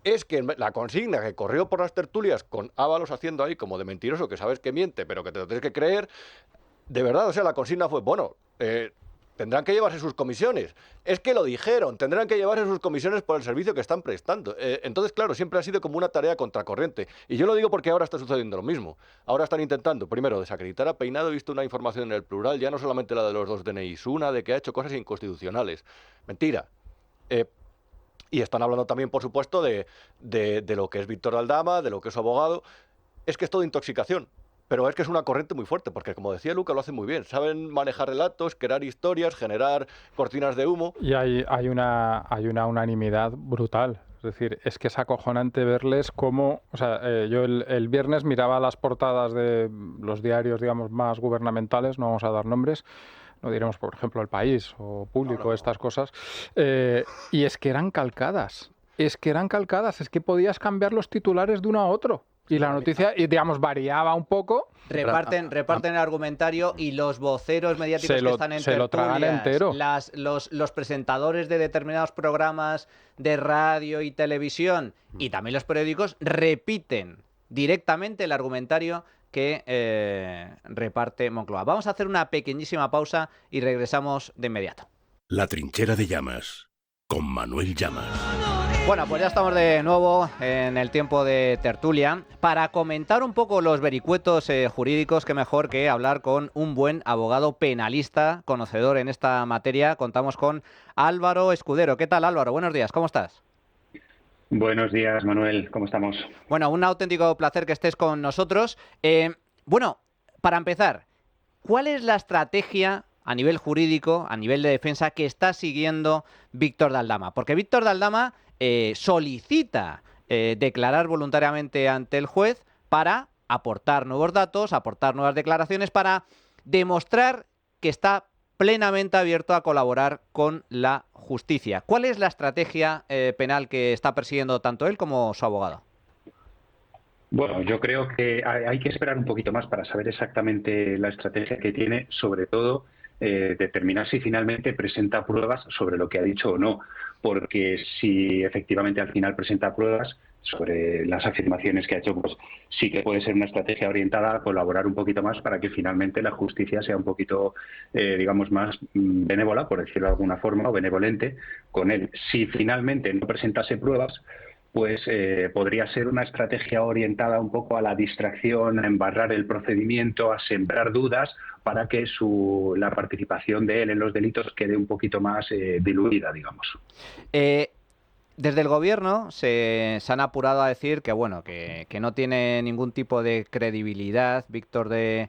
es que la consigna que corrió por las tertulias con Ábalos haciendo ahí como de mentiroso, que sabes que miente, pero que te lo tienes que creer, de verdad, o sea, la consigna fue, bueno, tendrán que llevarse sus comisiones. Es que lo dijeron, tendrán que llevarse sus comisiones por el servicio que están prestando. Entonces, claro, siempre ha sido como una tarea contracorriente. Y yo lo digo porque ahora está sucediendo lo mismo. Ahora están intentando, primero, desacreditar a Peinado. He visto una información en El Plural, ya no solamente la de los 2 DNIs, una de que ha hecho cosas inconstitucionales. Mentira. Y están hablando también, por supuesto, de lo que es Víctor Aldama, de lo que es su abogado. Es que es todo intoxicación. Pero es que es una corriente muy fuerte, porque como decía Luca, lo hacen muy bien. Saben manejar relatos, crear historias, generar cortinas de humo. Y hay una unanimidad brutal. Es decir, es que es acojonante verles cómo... O sea, yo el viernes miraba las portadas de los diarios, digamos, más gubernamentales, no vamos a dar nombres, no diremos, por ejemplo, El País o Público, estas cosas, y es que eran calcadas. Es que podías cambiar los titulares de uno a otro. Y la noticia, y digamos, variaba un poco. Reparten el argumentario y los voceros mediáticos que están en se lo tragan entero. los presentadores de determinados programas de radio y televisión y también los periódicos repiten directamente el argumentario que reparte Moncloa. Vamos a hacer una pequeñísima pausa y regresamos de inmediato. La trinchera de Llamas, con Manuel Llamas. Bueno, pues ya estamos de nuevo en el tiempo de tertulia para comentar un poco los vericuetos jurídicos. Qué mejor que hablar con un buen abogado penalista, conocedor en esta materia. Contamos con Álvaro Escudero. ¿Qué tal, Álvaro? Buenos días, ¿cómo estás? Buenos días, Manuel. ¿Cómo estamos? Bueno, un auténtico placer que estés con nosotros. Bueno, para empezar, ¿cuál es la estrategia a nivel jurídico, a nivel de defensa, que está siguiendo Víctor de Aldama? Porque Víctor de Aldama solicita declarar voluntariamente ante el juez para aportar nuevos datos, aportar nuevas declaraciones, para demostrar que está plenamente abierto a colaborar con la justicia. ¿Cuál es la estrategia penal que está persiguiendo tanto él como su abogado? Bueno, yo creo que hay que esperar un poquito más para saber exactamente la estrategia que tiene, sobre todo determinar si finalmente presenta pruebas sobre lo que ha dicho o no, porque si efectivamente al final presenta pruebas sobre las afirmaciones que ha hecho, pues sí que puede ser una estrategia orientada a colaborar un poquito más para que finalmente la justicia sea un poquito, digamos, más benévola, por decirlo de alguna forma, o benevolente con él. Si finalmente no presentase pruebas, pues podría ser una estrategia orientada un poco a la distracción, a embarrar el procedimiento, a sembrar dudas para que la participación de él en los delitos quede un poquito más diluida, digamos. Desde el gobierno se han apurado a decir que bueno, que no tiene ningún tipo de credibilidad Víctor de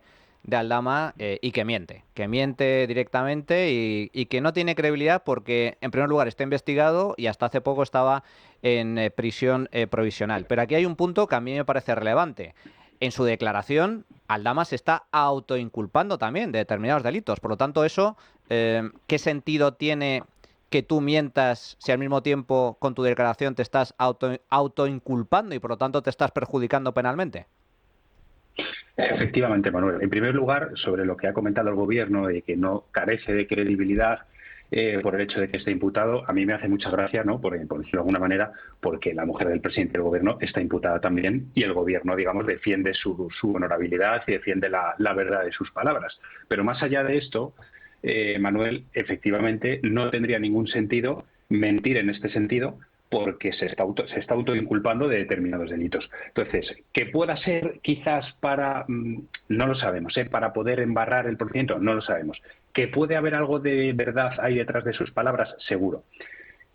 Aldama y que miente directamente y que no tiene credibilidad porque, en primer lugar, está investigado y hasta hace poco estaba en prisión provisional. Pero aquí hay un punto que a mí me parece relevante. En su declaración, Aldama se está autoinculpando también de determinados delitos. Por lo tanto, eso, ¿qué sentido tiene que tú mientas si al mismo tiempo con tu declaración te estás autoinculpando y por lo tanto te estás perjudicando penalmente? Efectivamente, Manuel. En primer lugar, sobre lo que ha comentado el Gobierno de que no carece de credibilidad por el hecho de que esté imputado, a mí me hace mucha gracia, ¿no? Por decirlo de alguna manera, porque la mujer del presidente del Gobierno está imputada también y el Gobierno, digamos, defiende su honorabilidad y defiende la verdad de sus palabras. Pero más allá de esto, Manuel, efectivamente no tendría ningún sentido mentir en este sentido, porque se está autoinculpando de determinados delitos. Entonces, que pueda ser quizás para, no lo sabemos, para poder embarrar el procedimiento, no lo sabemos. Que puede haber algo de verdad ahí detrás de sus palabras, seguro.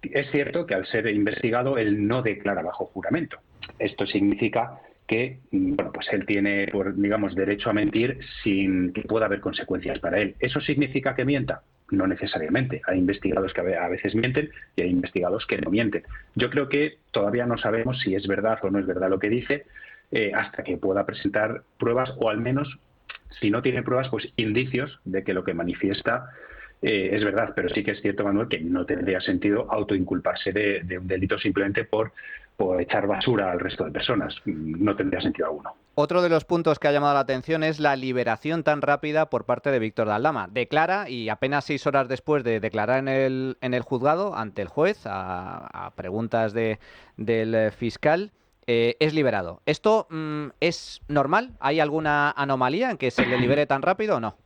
Es cierto que al ser investigado él no declara bajo juramento. Esto significa que bueno, pues él tiene, digamos, derecho a mentir sin que pueda haber consecuencias para él. ¿Eso significa que mienta? No necesariamente. Hay investigados que a veces mienten y hay investigados que no mienten. Yo creo que todavía no sabemos si es verdad o no es verdad lo que dice hasta que pueda presentar pruebas o al menos, si no tiene pruebas, pues indicios de que lo que manifiesta es verdad. Pero sí que es cierto, Manuel, que no tendría sentido autoinculparse de un delito simplemente por echar basura al resto de personas. No tendría sentido alguno. Otro de los puntos que ha llamado la atención es la liberación tan rápida por parte de Víctor de Aldama. Declara y apenas 6 horas después de declarar en el juzgado ante el juez, a preguntas del fiscal, es liberado. ¿Esto es normal? ¿Hay alguna anomalía en que se le libere tan rápido o no?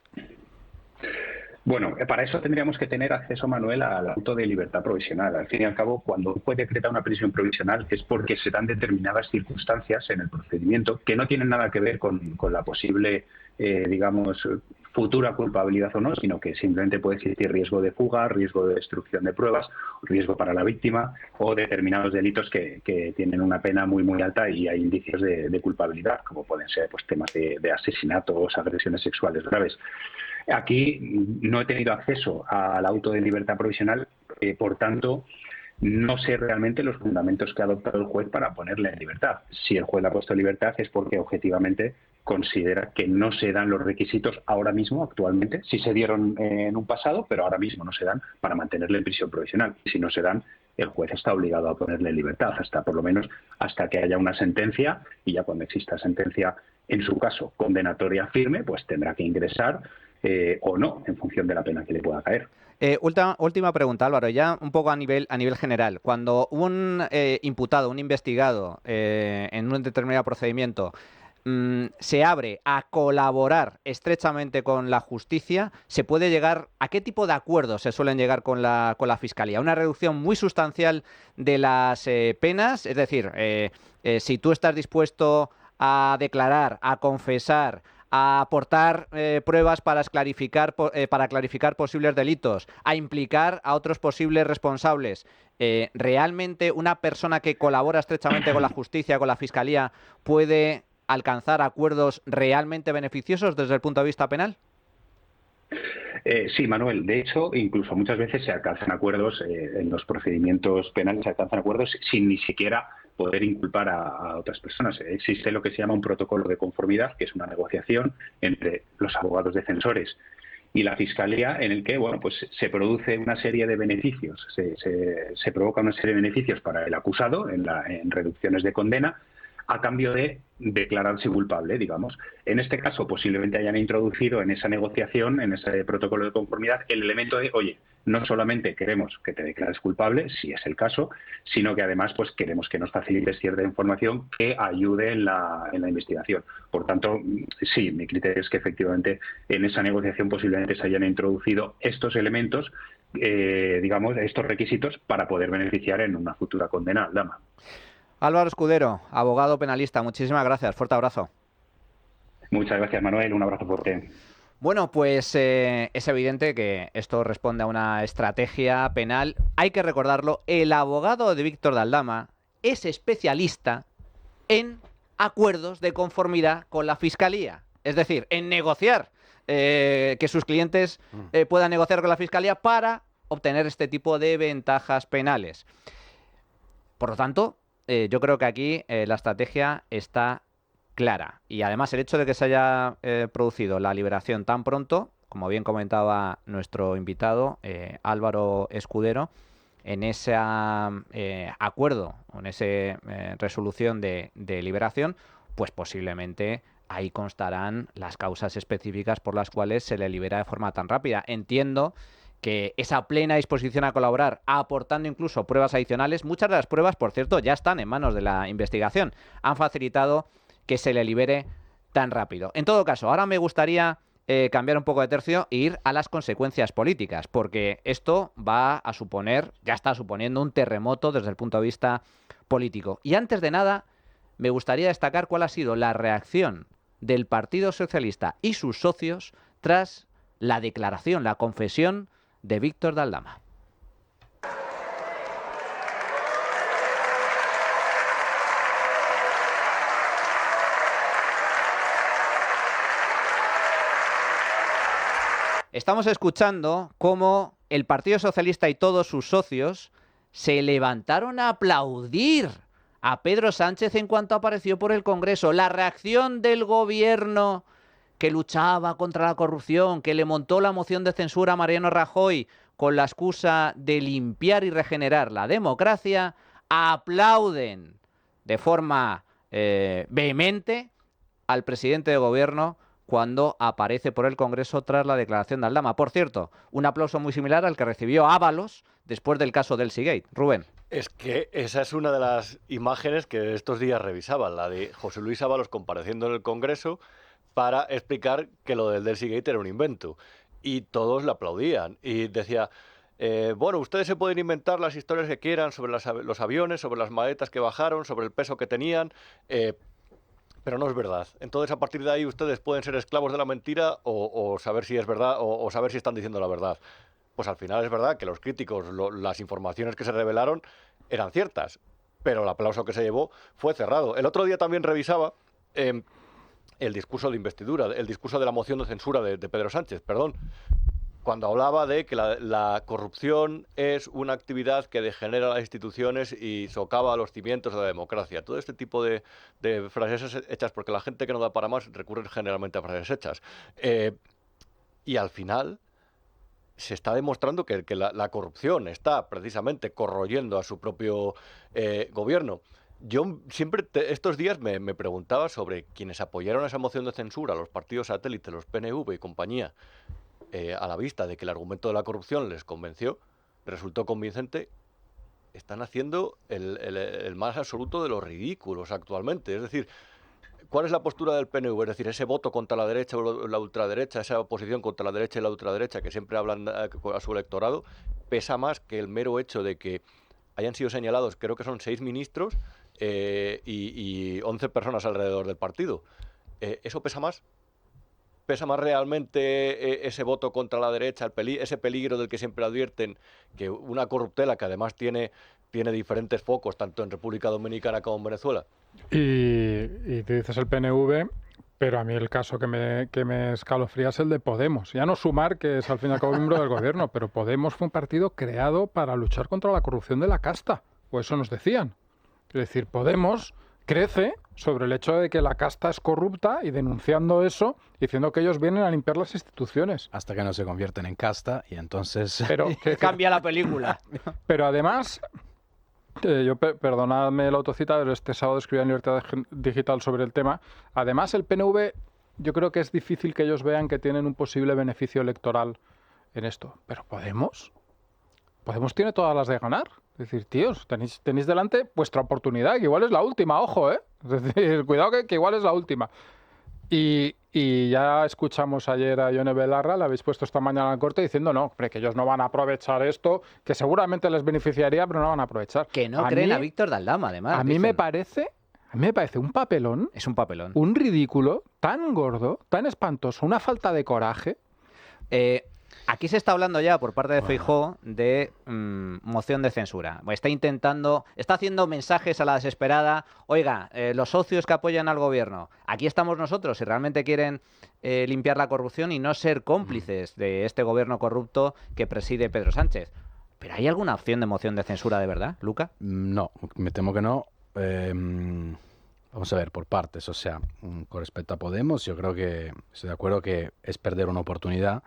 Bueno, para eso tendríamos que tener acceso, Manuel, al auto de libertad provisional. Al fin y al cabo, cuando un juez decreta una prisión provisional es porque se dan determinadas circunstancias en el procedimiento que no tienen nada que ver con la posible, digamos, futura culpabilidad o no, sino que simplemente puede existir riesgo de fuga, riesgo de destrucción de pruebas, riesgo para la víctima o determinados delitos que tienen una pena muy muy alta y hay indicios de culpabilidad, como pueden ser pues temas de asesinatos, agresiones sexuales graves. Aquí no he tenido acceso al auto de libertad provisional, por tanto no sé realmente los fundamentos que ha adoptado el juez para ponerle en libertad. Si el juez la ha puesto en libertad es porque objetivamente considera que no se dan los requisitos ahora mismo, actualmente. Sí se dieron en un pasado, pero ahora mismo no se dan para mantenerle en prisión provisional. Y si no se dan, el juez está obligado a ponerle en libertad, hasta por lo menos hasta que haya una sentencia, y ya cuando exista sentencia, en su caso, condenatoria firme, pues tendrá que ingresar o no, en función de la pena que le pueda caer. Última pregunta, Álvaro, ya un poco a nivel general. Cuando un imputado, un investigado en un determinado procedimiento se abre a colaborar estrechamente con la justicia, ¿se puede llegar a qué tipo de acuerdos se suelen llegar con la Fiscalía? ¿Una reducción muy sustancial de las penas? Es decir, si tú estás dispuesto a declarar, a confesar, a aportar pruebas para clarificar posibles delitos, a implicar a otros posibles responsables. ¿Realmente una persona que colabora estrechamente con la justicia, con la Fiscalía, puede alcanzar acuerdos realmente beneficiosos desde el punto de vista penal? Sí, Manuel. De hecho, incluso muchas veces se alcanzan acuerdos en los procedimientos penales, se alcanzan acuerdos sin ni siquiera poder inculpar a otras personas. Existe lo que se llama un protocolo de conformidad, que es una negociación entre los abogados defensores y la Fiscalía, en el que pues se produce una serie de beneficios, se provoca una serie de beneficios para el acusado en reducciones de condena, a cambio de declararse culpable, digamos. En este caso, posiblemente hayan introducido en esa negociación, en ese protocolo de conformidad, el elemento de, oye, no solamente queremos que te declares culpable, si es el caso, sino que además pues queremos que nos facilites cierta información que ayude en la investigación. Por tanto, sí, mi criterio es que efectivamente en esa negociación posiblemente se hayan introducido estos elementos, estos requisitos para poder beneficiar en una futura condena al Aldama. Álvaro Escudero, abogado penalista, muchísimas gracias. Fuerte abrazo. Muchas gracias, Manuel. Un abrazo fuerte. Bueno, pues es evidente que esto responde a una estrategia penal. Hay que recordarlo, el abogado de Víctor de Aldama es especialista en acuerdos de conformidad con la Fiscalía. Es decir, en negociar, que sus clientes puedan negociar con la Fiscalía para obtener este tipo de ventajas penales. Por lo tanto, yo creo que aquí la estrategia está clara. Y además el hecho de que se haya producido la liberación tan pronto, como bien comentaba nuestro invitado, Álvaro Escudero, en ese acuerdo, en esa resolución de liberación, pues posiblemente ahí constarán las causas específicas por las cuales se le libera de forma tan rápida. Entiendo que esa plena disposición a colaborar, aportando incluso pruebas adicionales, muchas de las pruebas, por cierto, ya están en manos de la investigación, han facilitado que se le libere tan rápido. En todo caso, ahora me gustaría cambiar un poco de tercio e ir a las consecuencias políticas, porque esto va a suponer, ya está suponiendo un terremoto desde el punto de vista político. Y antes de nada, me gustaría destacar cuál ha sido la reacción del Partido Socialista y sus socios tras la declaración, la confesión de Víctor de Aldama. Estamos escuchando cómo el Partido Socialista y todos sus socios se levantaron a aplaudir a Pedro Sánchez en cuanto apareció por el Congreso. La reacción del gobierno que luchaba contra la corrupción, que le montó la moción de censura a Mariano Rajoy con la excusa de limpiar y regenerar la democracia, aplauden de forma vehemente al presidente de gobierno cuando aparece por el Congreso tras la declaración de Aldama. Por cierto, un aplauso muy similar al que recibió Ábalos después del caso del Seagate. Rubén. Es que esa es una de las imágenes que estos días revisaban, la de José Luis Ábalos compareciendo en el Congreso para explicar que lo del Seagate era un invento. Y todos le aplaudían. Y decía, bueno, ustedes se pueden inventar las historias que quieran sobre los aviones, sobre las maletas que bajaron, sobre el peso que tenían, Pero no es verdad. Entonces, a partir de ahí, ustedes pueden ser esclavos de la mentira o saber si es verdad o saber si están diciendo la verdad. Pues al final es verdad que los críticos, las informaciones que se revelaron eran ciertas, pero el aplauso que se llevó fue cerrado. El otro día también revisaba el discurso de investidura, el discurso de la moción de censura de Pedro Sánchez, perdón, cuando hablaba de que la corrupción es una actividad que degenera las instituciones y socava los cimientos de la democracia. Todo este tipo de frases hechas, porque la gente que no da para más recurre generalmente a frases hechas. Y al final se está demostrando que la corrupción está precisamente corroyendo a su propio gobierno. Yo siempre estos días me preguntaba sobre quienes apoyaron esa moción de censura, los partidos satélites, los PNV y compañía, a la vista de que el argumento de la corrupción les convenció, resultó convincente, están haciendo el más absoluto de los ridículos actualmente. Es decir, ¿cuál es la postura del PNV? Es decir, ese voto contra la derecha o la ultraderecha, esa oposición contra la derecha y la ultraderecha que siempre hablan a su electorado, pesa más que el mero hecho de que hayan sido señalados, creo que son 6 ministros y 11 personas alrededor del partido. ¿Eso pesa más? ¿Pesa más realmente ese voto contra la derecha, ese peligro del que siempre advierten, que una corruptela que además tiene diferentes focos, tanto en República Dominicana como en Venezuela? Y te dices el PNV, pero a mí el caso que me escalofría es el de Podemos. Ya no Sumar, que es al fin y al cabo miembro del gobierno, pero Podemos fue un partido creado para luchar contra la corrupción de la casta, o eso nos decían. Es decir, Podemos crece sobre el hecho de que la casta es corrupta y denunciando eso, diciendo que ellos vienen a limpiar las instituciones. Hasta que no se convierten en casta y entonces... Pero cambia la película. Pero además, perdonadme el autocita, pero este sábado escribí en Libertad Digital sobre el tema. Además, el PNV, yo creo que es difícil que ellos vean que tienen un posible beneficio electoral en esto. Pero Podemos tiene todas las de ganar. Es decir, tíos, tenéis delante vuestra oportunidad, que igual es la última, ojo, ¿eh? Es decir, cuidado que igual es la última. Y ya escuchamos ayer a Ione Belarra, la habéis puesto esta mañana al corte, diciendo, no, hombre, que ellos no van a aprovechar esto, que seguramente les beneficiaría, pero no van a aprovechar. Que no creen a Víctor de Aldama, además. A mí me parece un papelón. Es un papelón. Un ridículo tan gordo, tan espantoso, una falta de coraje. Aquí se está hablando ya por parte de Feijóo de moción de censura. Está haciendo mensajes a la desesperada. Oiga, los socios que apoyan al gobierno, aquí estamos nosotros si realmente quieren limpiar la corrupción y no ser cómplices de este gobierno corrupto que preside Pedro Sánchez. ¿Pero hay alguna opción de moción de censura de verdad, Luca? No, me temo que no. Vamos a ver, por partes. O sea, con respecto a Podemos, yo creo que estoy de acuerdo que es perder una oportunidad.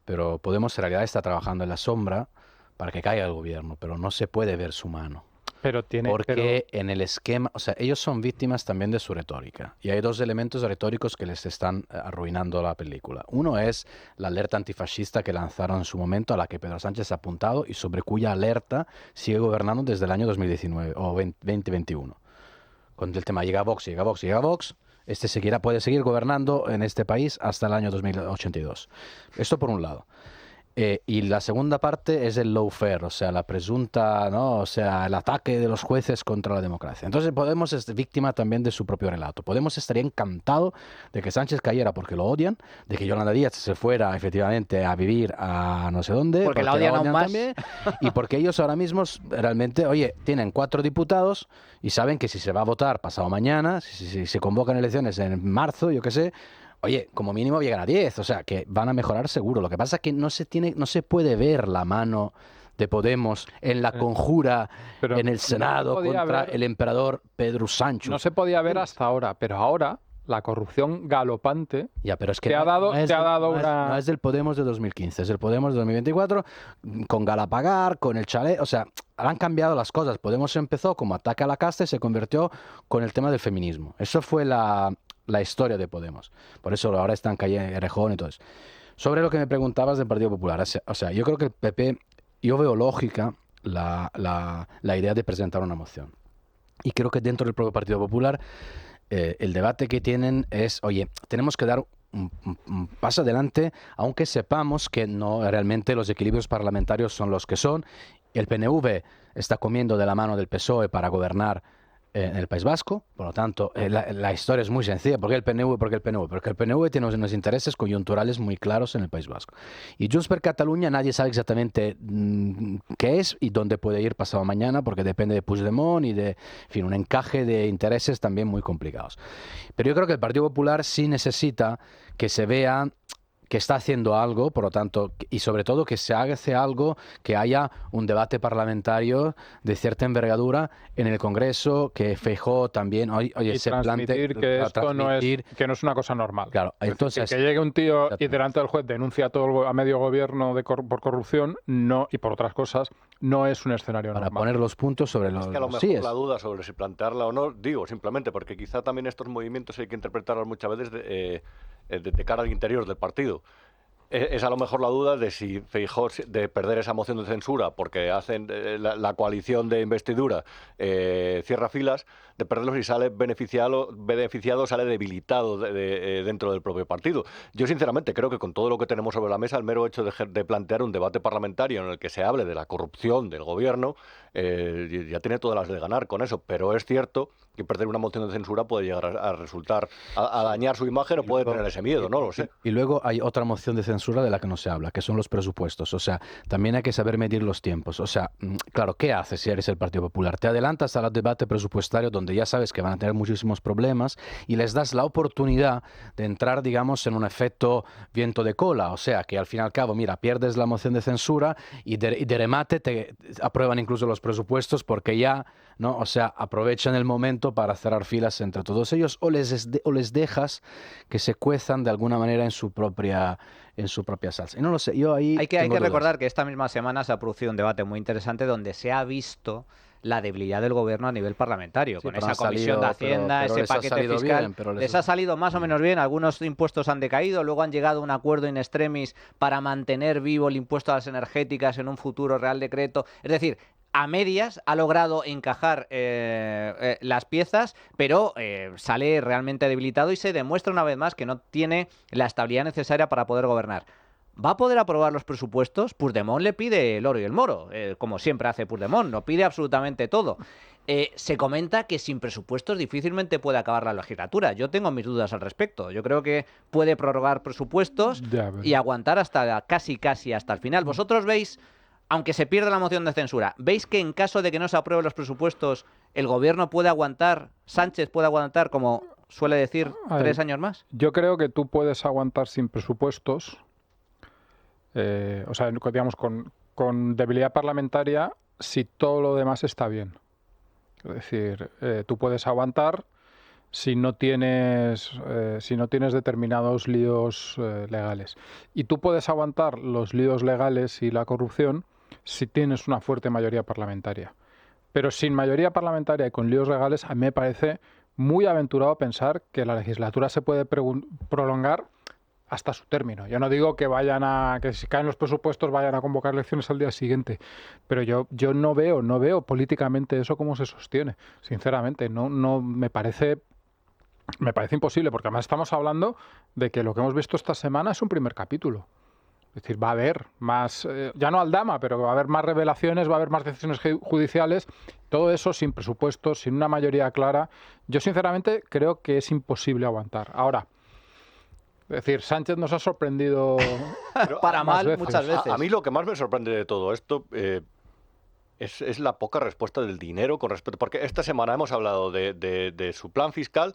Pero Podemos en realidad está trabajando en la sombra para que caiga el gobierno, pero no se puede ver su mano. Porque en el esquema, o sea, ellos son víctimas también de su retórica. Y hay 2 elementos retóricos que les están arruinando la película. Uno es la alerta antifascista que lanzaron en su momento, a la que Pedro Sánchez ha apuntado y sobre cuya alerta sigue gobernando desde el año 2019 o 2021. Con el tema llega Vox, puede seguir gobernando en este país hasta el año 2082. Esto por un lado. Y la segunda parte es el lawfare, o sea, la presunta, ¿no? O sea, el ataque de los jueces contra la democracia. Entonces Podemos es víctima también de su propio relato. Podemos estaría encantado de que Sánchez cayera porque lo odian, de que Yolanda Díaz se fuera efectivamente a vivir a no sé dónde. Porque la odian aún más. También, y porque ellos ahora mismo realmente, oye, tienen 4 diputados y saben que si se va a votar pasado mañana, si se convocan elecciones en marzo, yo qué sé, oye, como mínimo llegan a 10, o sea, que van a mejorar seguro. Lo que pasa es que no se puede ver la mano de Podemos en la conjura en el Senado contra el emperador Pedro Sánchez. No se podía ver hasta ahora, pero ahora la corrupción galopante pero es que no es del Podemos de 2015, es el Podemos de 2024 con Galapagar, con el chalet, o sea, han cambiado las cosas. Podemos empezó como ataque a la casta y se convirtió con el tema del feminismo. Eso fue la historia de Podemos. Por eso ahora están cayendo Errejón y todo eso. Sobre lo que me preguntabas del Partido Popular, o sea, yo creo que el PP, yo veo lógica la idea de presentar una moción. Y creo que dentro del propio Partido Popular el debate que tienen es, oye, tenemos que dar un paso adelante, aunque sepamos que no realmente los equilibrios parlamentarios son los que son. El PNV está comiendo de la mano del PSOE para gobernar en el País Vasco, por lo tanto, la historia es muy sencilla. ¿Por qué el PNV? Porque el PNV tiene unos intereses coyunturales muy claros en el País Vasco. Y Junts per Catalunya nadie sabe exactamente qué es y dónde puede ir pasado mañana, porque depende de Puigdemont y de, en fin, un encaje de intereses también muy complicados. Pero yo creo que el Partido Popular sí necesita que se vea que está haciendo algo, por lo tanto, y sobre todo que se hace algo, que haya un debate parlamentario de cierta envergadura en el Congreso, que Feijóo también, oye, y se transmitir que esto no es una cosa normal. Claro, entonces, que llegue un tío y delante del juez denuncia a medio gobierno por corrupción, no, y por otras cosas, no es un escenario para normal. poner los puntos sobre los... Es que a lo mejor la duda sobre si plantearla o no, digo, simplemente porque quizá también estos movimientos hay que interpretarlos muchas veces de cara al interior del partido. Es a lo mejor la duda de si Feijóo, de perder esa moción de censura porque hacen la coalición de investidura cierra filas, de perderlos y sale beneficiado, sale debilitado dentro del propio partido. Yo sinceramente creo que con todo lo que tenemos sobre la mesa, el mero hecho de plantear un debate parlamentario en el que se hable de la corrupción del gobierno, ya tiene todas las de ganar con eso, pero es cierto que perder una moción de censura puede llegar a resultar, a dañar su imagen o puede tener ese miedo, no lo sé. Y luego hay otra moción de censura de la que no se habla, que son los presupuestos. O sea, también hay que saber medir los tiempos. O sea, claro, ¿qué haces si eres el Partido Popular? Te adelantas al debate presupuestario donde ya sabes que van a tener muchísimos problemas y les das la oportunidad de entrar, digamos, en un efecto viento de cola. O sea, que al fin y al cabo, mira, pierdes la moción de censura y de remate te aprueban incluso los presupuestos porque ya, ¿no? O sea, aprovechan el momento para cerrar filas entre todos ellos o les dejas que se cuezan de alguna manera en su propia salsa. Y no lo sé, yo ahí hay que recordar que esta misma semana se ha producido un debate muy interesante donde se ha visto la debilidad del gobierno a nivel parlamentario, sí, con esa comisión de Hacienda, ese paquete fiscal. Les ha salido más o menos bien, algunos impuestos han decaído, luego han llegado a un acuerdo in extremis para mantener vivo el impuesto a las energéticas en un futuro Real Decreto. Es decir, a medias ha logrado encajar las piezas, pero sale realmente debilitado y se demuestra una vez más que no tiene la estabilidad necesaria para poder gobernar. ¿Va a poder aprobar los presupuestos? Puigdemont le pide el oro y el moro, como siempre hace Puigdemont, no pide absolutamente todo. Se comenta que sin presupuestos difícilmente puede acabar la legislatura. Yo tengo mis dudas al respecto. Yo creo que puede prorrogar presupuestos y aguantar hasta casi hasta el final. ¿Vosotros veis, aunque se pierda la moción de censura, veis que en caso de que no se aprueben los presupuestos, el gobierno puede aguantar, Sánchez puede aguantar, como suele decir, 3 años más? Yo creo que tú puedes aguantar sin presupuestos, o sea, digamos, con debilidad parlamentaria, si todo lo demás está bien. Es decir, tú puedes aguantar si no tienes determinados líos legales. Y tú puedes aguantar los líos legales y la corrupción si tienes una fuerte mayoría parlamentaria. Pero sin mayoría parlamentaria y con líos legales, a mí me parece muy aventurado pensar que la legislatura se puede prolongar hasta su término. Yo no digo que si caen los presupuestos vayan a convocar elecciones al día siguiente, pero yo no veo políticamente eso cómo se sostiene. Sinceramente, no me parece imposible, porque además estamos hablando de que lo que hemos visto esta semana es un primer capítulo. Es decir, va a haber más, ya no aldama, pero va a haber más revelaciones, va a haber más decisiones judiciales, todo eso sin presupuestos, sin una mayoría clara. Yo sinceramente creo que es imposible aguantar. Ahora, es decir, Sánchez nos ha sorprendido para mal muchas veces. A mí lo que más me sorprende de todo esto es la poca respuesta del dinero con respecto, porque esta semana hemos hablado de su plan fiscal,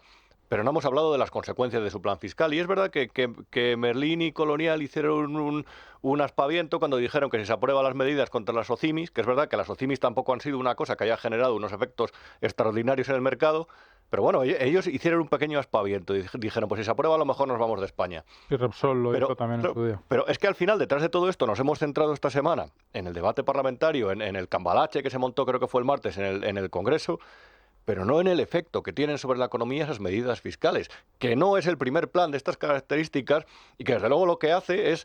pero no hemos hablado de las consecuencias de su plan fiscal. Y es verdad que Merlín y Colonial hicieron un aspaviento cuando dijeron que si se aprueban las medidas contra las OCIMIS, que es verdad que las OCIMIS tampoco han sido una cosa que haya generado unos efectos extraordinarios en el mercado, pero bueno, ellos hicieron un pequeño aspaviento y dijeron, pues si se aprueba a lo mejor nos vamos de España. Y Repsol lo hizo también en su día. Pero es que al final, detrás de todo esto, nos hemos centrado esta semana en el debate parlamentario, en el cambalache que se montó, creo que fue el martes, en el Congreso, pero no en el efecto que tienen sobre la economía esas medidas fiscales, que no es el primer plan de estas características y que desde luego lo que hace es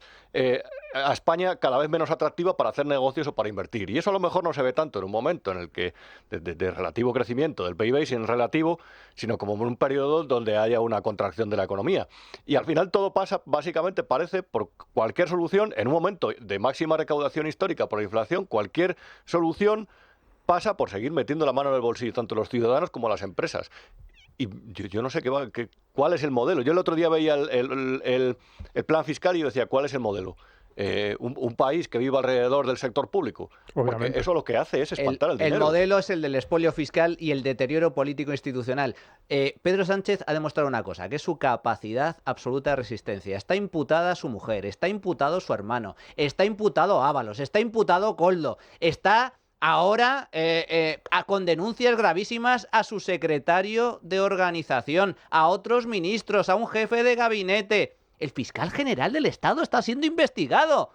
a España cada vez menos atractiva para hacer negocios o para invertir. Y eso a lo mejor no se ve tanto en un momento en el que de relativo crecimiento del PIB, sin relativo, sino como en un periodo donde haya una contracción de la economía. Y al final todo pasa, básicamente, parece, por cualquier solución, en un momento de máxima recaudación histórica por la inflación, cualquier solución pasa por seguir metiendo la mano en el bolsillo, tanto los ciudadanos como las empresas. Y yo no sé cuál es el modelo. Yo el otro día veía el plan fiscal y yo decía, ¿cuál es el modelo? Un país que viva alrededor del sector público. Obviamente. Porque eso lo que hace es espantar el dinero. El modelo es el del expolio fiscal y el deterioro político institucional. Pedro Sánchez ha demostrado una cosa, que es su capacidad absoluta de resistencia. Está imputada su mujer, está imputado su hermano, está imputado Ábalos, está imputado Koldo, está ahora con denuncias gravísimas a su secretario de organización, a otros ministros, a un jefe de gabinete. El fiscal general del Estado está siendo investigado.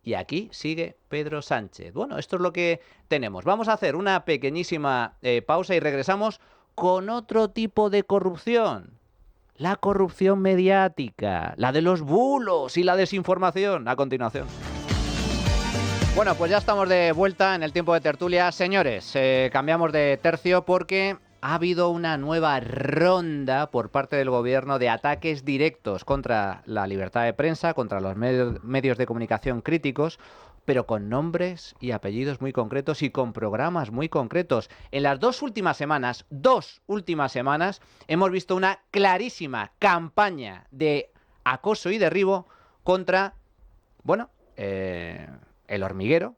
Y aquí sigue Pedro Sánchez. Bueno, esto es lo que tenemos. Vamos a hacer una pequeñísima pausa y regresamos con otro tipo de corrupción. La corrupción mediática, la de los bulos y la desinformación. A continuación. Bueno, pues ya estamos de vuelta en el tiempo de tertulia. Señores, cambiamos de tercio porque ha habido una nueva ronda por parte del gobierno de ataques directos contra la libertad de prensa, contra los medios de comunicación críticos, pero con nombres y apellidos muy concretos y con programas muy concretos. En las dos últimas semanas, hemos visto una clarísima campaña de acoso y derribo contra, El Hormiguero,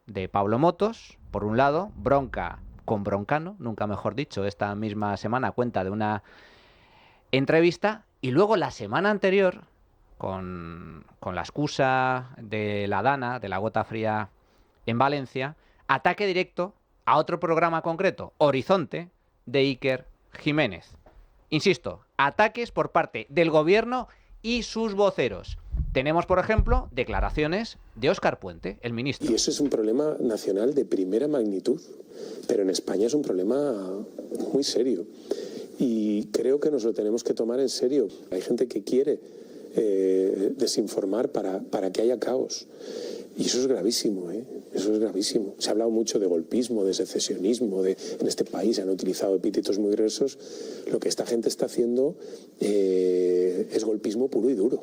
de Pablo Motos, por un lado, Bronca con Broncano, nunca mejor dicho, esta misma semana cuenta de una entrevista, y luego la semana anterior, con la excusa de la Dana, de la gota fría en Valencia, ataque directo a otro programa concreto, Horizonte, de Iker Jiménez. Insisto, ataques por parte del gobierno y sus voceros. Tenemos, por ejemplo, declaraciones de Óscar Puente, el ministro. Y eso es un problema nacional de primera magnitud, pero en España es un problema muy serio. Y creo que nos lo tenemos que tomar en serio. Hay gente que quiere desinformar para que haya caos. Y eso es gravísimo, ¿eh? Eso es gravísimo. Se ha hablado mucho de golpismo, de secesionismo, en este país se han utilizado epítetos muy gruesos. Lo que esta gente está haciendo es golpismo puro y duro.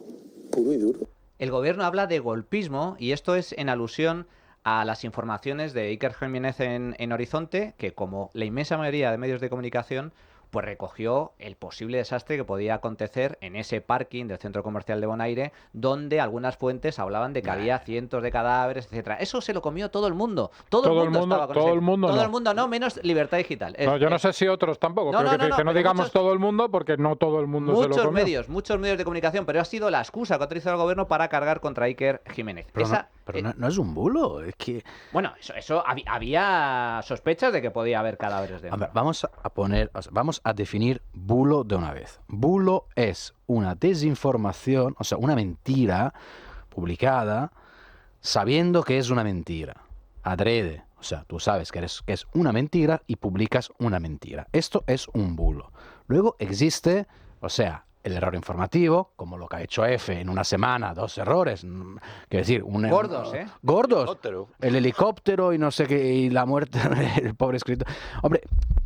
Puro y duro. El gobierno habla de golpismo y esto es en alusión a las informaciones de Iker Jiménez en Horizonte, que como la inmensa mayoría de medios de comunicación, pues recogió el posible desastre que podía acontecer en ese parking del centro comercial de Bonaire, donde algunas fuentes hablaban de que había cientos de cadáveres, etcétera. Eso se lo comió todo el mundo. Todo el mundo estaba con todo el mundo todo no. el mundo no, menos Libertad Digital. No, yo no sé si otros tampoco, que no digamos todo el mundo, porque no todo el mundo se lo comió. Muchos medios de comunicación, pero ha sido la excusa que ha utilizado el gobierno para cargar contra Iker Jiménez. Pero no es un bulo, es que... Bueno, eso había sospechas de que podía haber cadáveres de... A ver, vamos a definir bulo de una vez. Bulo es una desinformación, o sea, una mentira publicada sabiendo que es una mentira. Adrede. O sea, tú sabes que es una mentira y publicas una mentira. Esto es un bulo. Luego existe, o sea, el error informativo, como lo que ha hecho F en una semana, 2 errores. Quiero decir, gordos, ¿eh? Gordos. El helicóptero y no sé qué, y la muerte del pobre escritor. Hombre,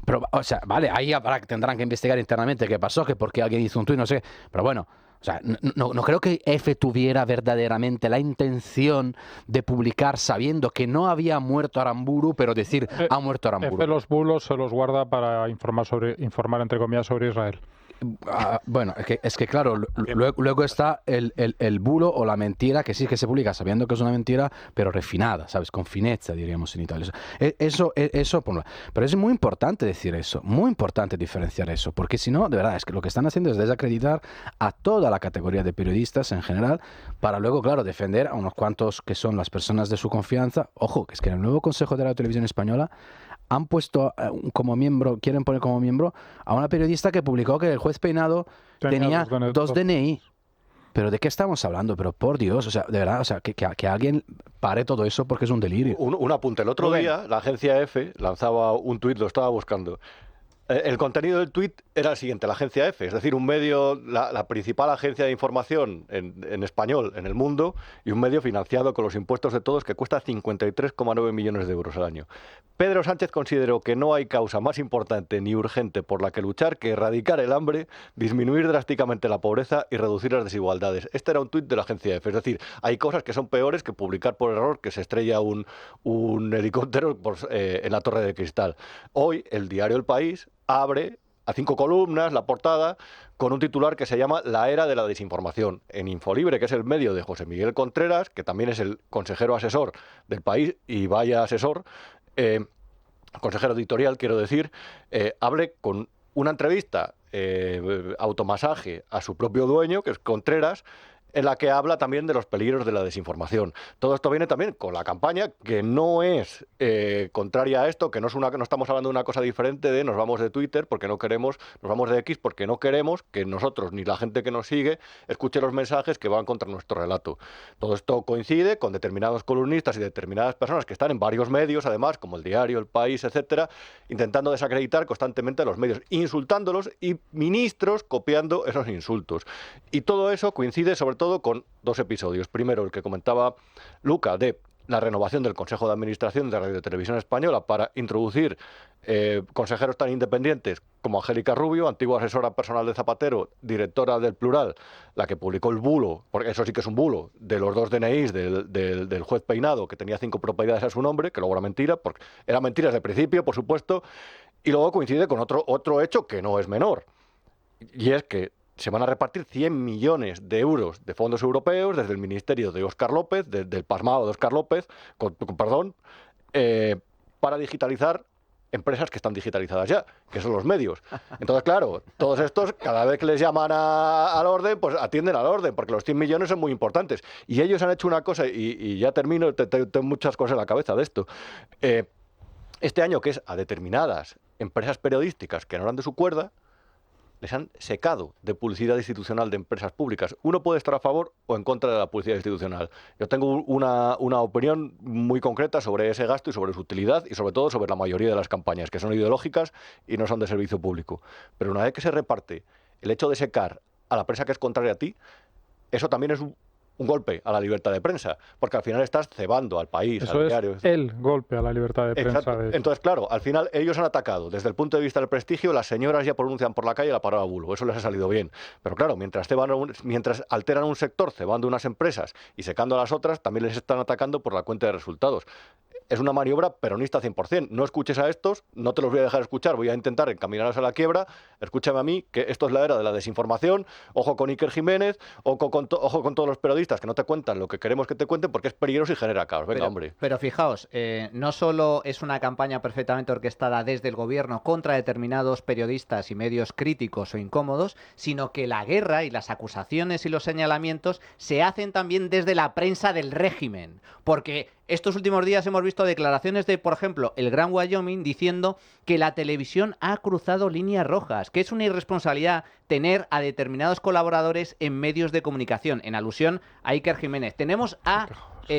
pero, o sea, vale, ahí tendrán que investigar internamente qué pasó, que por qué alguien hizo un tuit, no sé. Pero bueno, o sea, no creo que F tuviera verdaderamente la intención de publicar sabiendo que no había muerto Aramburu, pero decir, ha muerto Aramburu. F los bulos se los guarda para informar entre comillas, sobre Israel. Bueno, es que claro, luego está el bulo o la mentira, que sí que se publica sabiendo que es una mentira, pero refinada, ¿sabes? Con finezza, diríamos en Italia. Eso, pero es muy importante decir eso, muy importante diferenciar eso, porque si no, de verdad, es que lo que están haciendo es desacreditar a toda la categoría de periodistas en general, para luego, claro, defender a unos cuantos que son las personas de su confianza. Ojo, que es que en el nuevo Consejo de la Televisión Española han puesto quieren poner como miembro a una periodista que publicó que el juez Peinado tenía 2 DNI. ¿Pero de qué estamos hablando? Pero por Dios, o sea, de verdad, o sea, que alguien pare todo eso porque es un delirio. Un apunte. El otro día la agencia F lanzaba un tuit, lo estaba buscando. El contenido del tuit era el siguiente, la agencia EFE, es decir, un medio, la principal agencia de información en español en el mundo y un medio financiado con los impuestos de todos que cuesta 53,9 millones de euros al año. Pedro Sánchez consideró que no hay causa más importante ni urgente por la que luchar que erradicar el hambre, disminuir drásticamente la pobreza y reducir las desigualdades. Este era un tuit de la agencia EFE, es decir, hay cosas que son peores que publicar por error que se estrella un helicóptero en la Torre de Cristal. Hoy el diario El País abre a 5 columnas la portada con un titular que se llama La era de la desinformación. En Infolibre, que es el medio de José Miguel Contreras, que también es el consejero asesor del País, y vaya asesor, consejero editorial, quiero decir, hable con una entrevista, automasaje a su propio dueño, que es Contreras, en la que habla también de los peligros de la desinformación. Todo esto viene también con la campaña, que no es contraria a esto, que no estamos hablando de una cosa diferente de nos vamos de Twitter porque no queremos, nos vamos de X porque no queremos que nosotros ni la gente que nos sigue escuche los mensajes que van contra nuestro relato. Todo esto coincide con determinados columnistas y determinadas personas que están en varios medios, además, como El Diario, El País, etcétera, intentando desacreditar constantemente a los medios, insultándolos y ministros copiando esos insultos. Y todo eso coincide sobre todo con dos episodios. Primero, el que comentaba Luca, de la renovación del Consejo de Administración de Radio y Televisión Española para introducir consejeros tan independientes como Angélica Rubio, antigua asesora personal de Zapatero, directora del Plural, la que publicó el bulo, porque eso sí que es un bulo, de los 2 DNIs del juez Peinado, que tenía 5 propiedades a su nombre, que luego era mentira, porque era mentira desde el principio, por supuesto, y luego coincide con otro hecho que no es menor, y es que se van a repartir 100 millones de euros de fondos europeos desde el ministerio de Óscar López, del pasmado de Óscar López, para digitalizar empresas que están digitalizadas ya, que son los medios. Entonces, claro, todos estos, cada vez que les llaman al orden, pues atienden al orden, porque los 100 millones son muy importantes. Y ellos han hecho una cosa, y ya termino, tengo muchas cosas en la cabeza de esto. Este año, que es a determinadas empresas periodísticas que no eran de su cuerda, les han secado de publicidad institucional de empresas públicas. Uno puede estar a favor o en contra de la publicidad institucional. Yo tengo una opinión muy concreta sobre ese gasto y sobre su utilidad y sobre todo sobre la mayoría de las campañas, que son ideológicas y no son de servicio público. Pero una vez que se reparte el hecho de secar a la prensa que es contraria a ti, eso también es un golpe a la libertad de prensa, porque al final estás cebando al país, eso al diario. Es el golpe a la libertad de prensa. Exacto. Entonces, claro, al final ellos han atacado. Desde el punto de vista del prestigio, las señoras ya pronuncian por la calle la palabra bulo. Eso les ha salido bien. Pero claro, mientras alteran un sector, cebando unas empresas y secando a las otras, también les están atacando por la cuenta de resultados. Es una maniobra peronista 100%. No escuches a estos, no te los voy a dejar escuchar, voy a intentar encaminarlos a la quiebra. Escúchame a mí, que esto es la era de la desinformación. Ojo con Iker Jiménez, ojo con todos los periodistas que no te cuentan lo que queremos que te cuenten porque es peligroso y genera caos. Venga, hombre. Pero fijaos, no solo es una campaña perfectamente orquestada desde el gobierno contra determinados periodistas y medios críticos o incómodos, sino que la guerra y las acusaciones y los señalamientos se hacen también desde la prensa del régimen. Porque estos últimos días hemos visto declaraciones de, por ejemplo, el Gran Wyoming diciendo que la televisión ha cruzado líneas rojas, que es una irresponsabilidad tener a determinados colaboradores en medios de comunicación, en alusión a Iker Jiménez. Tenemos a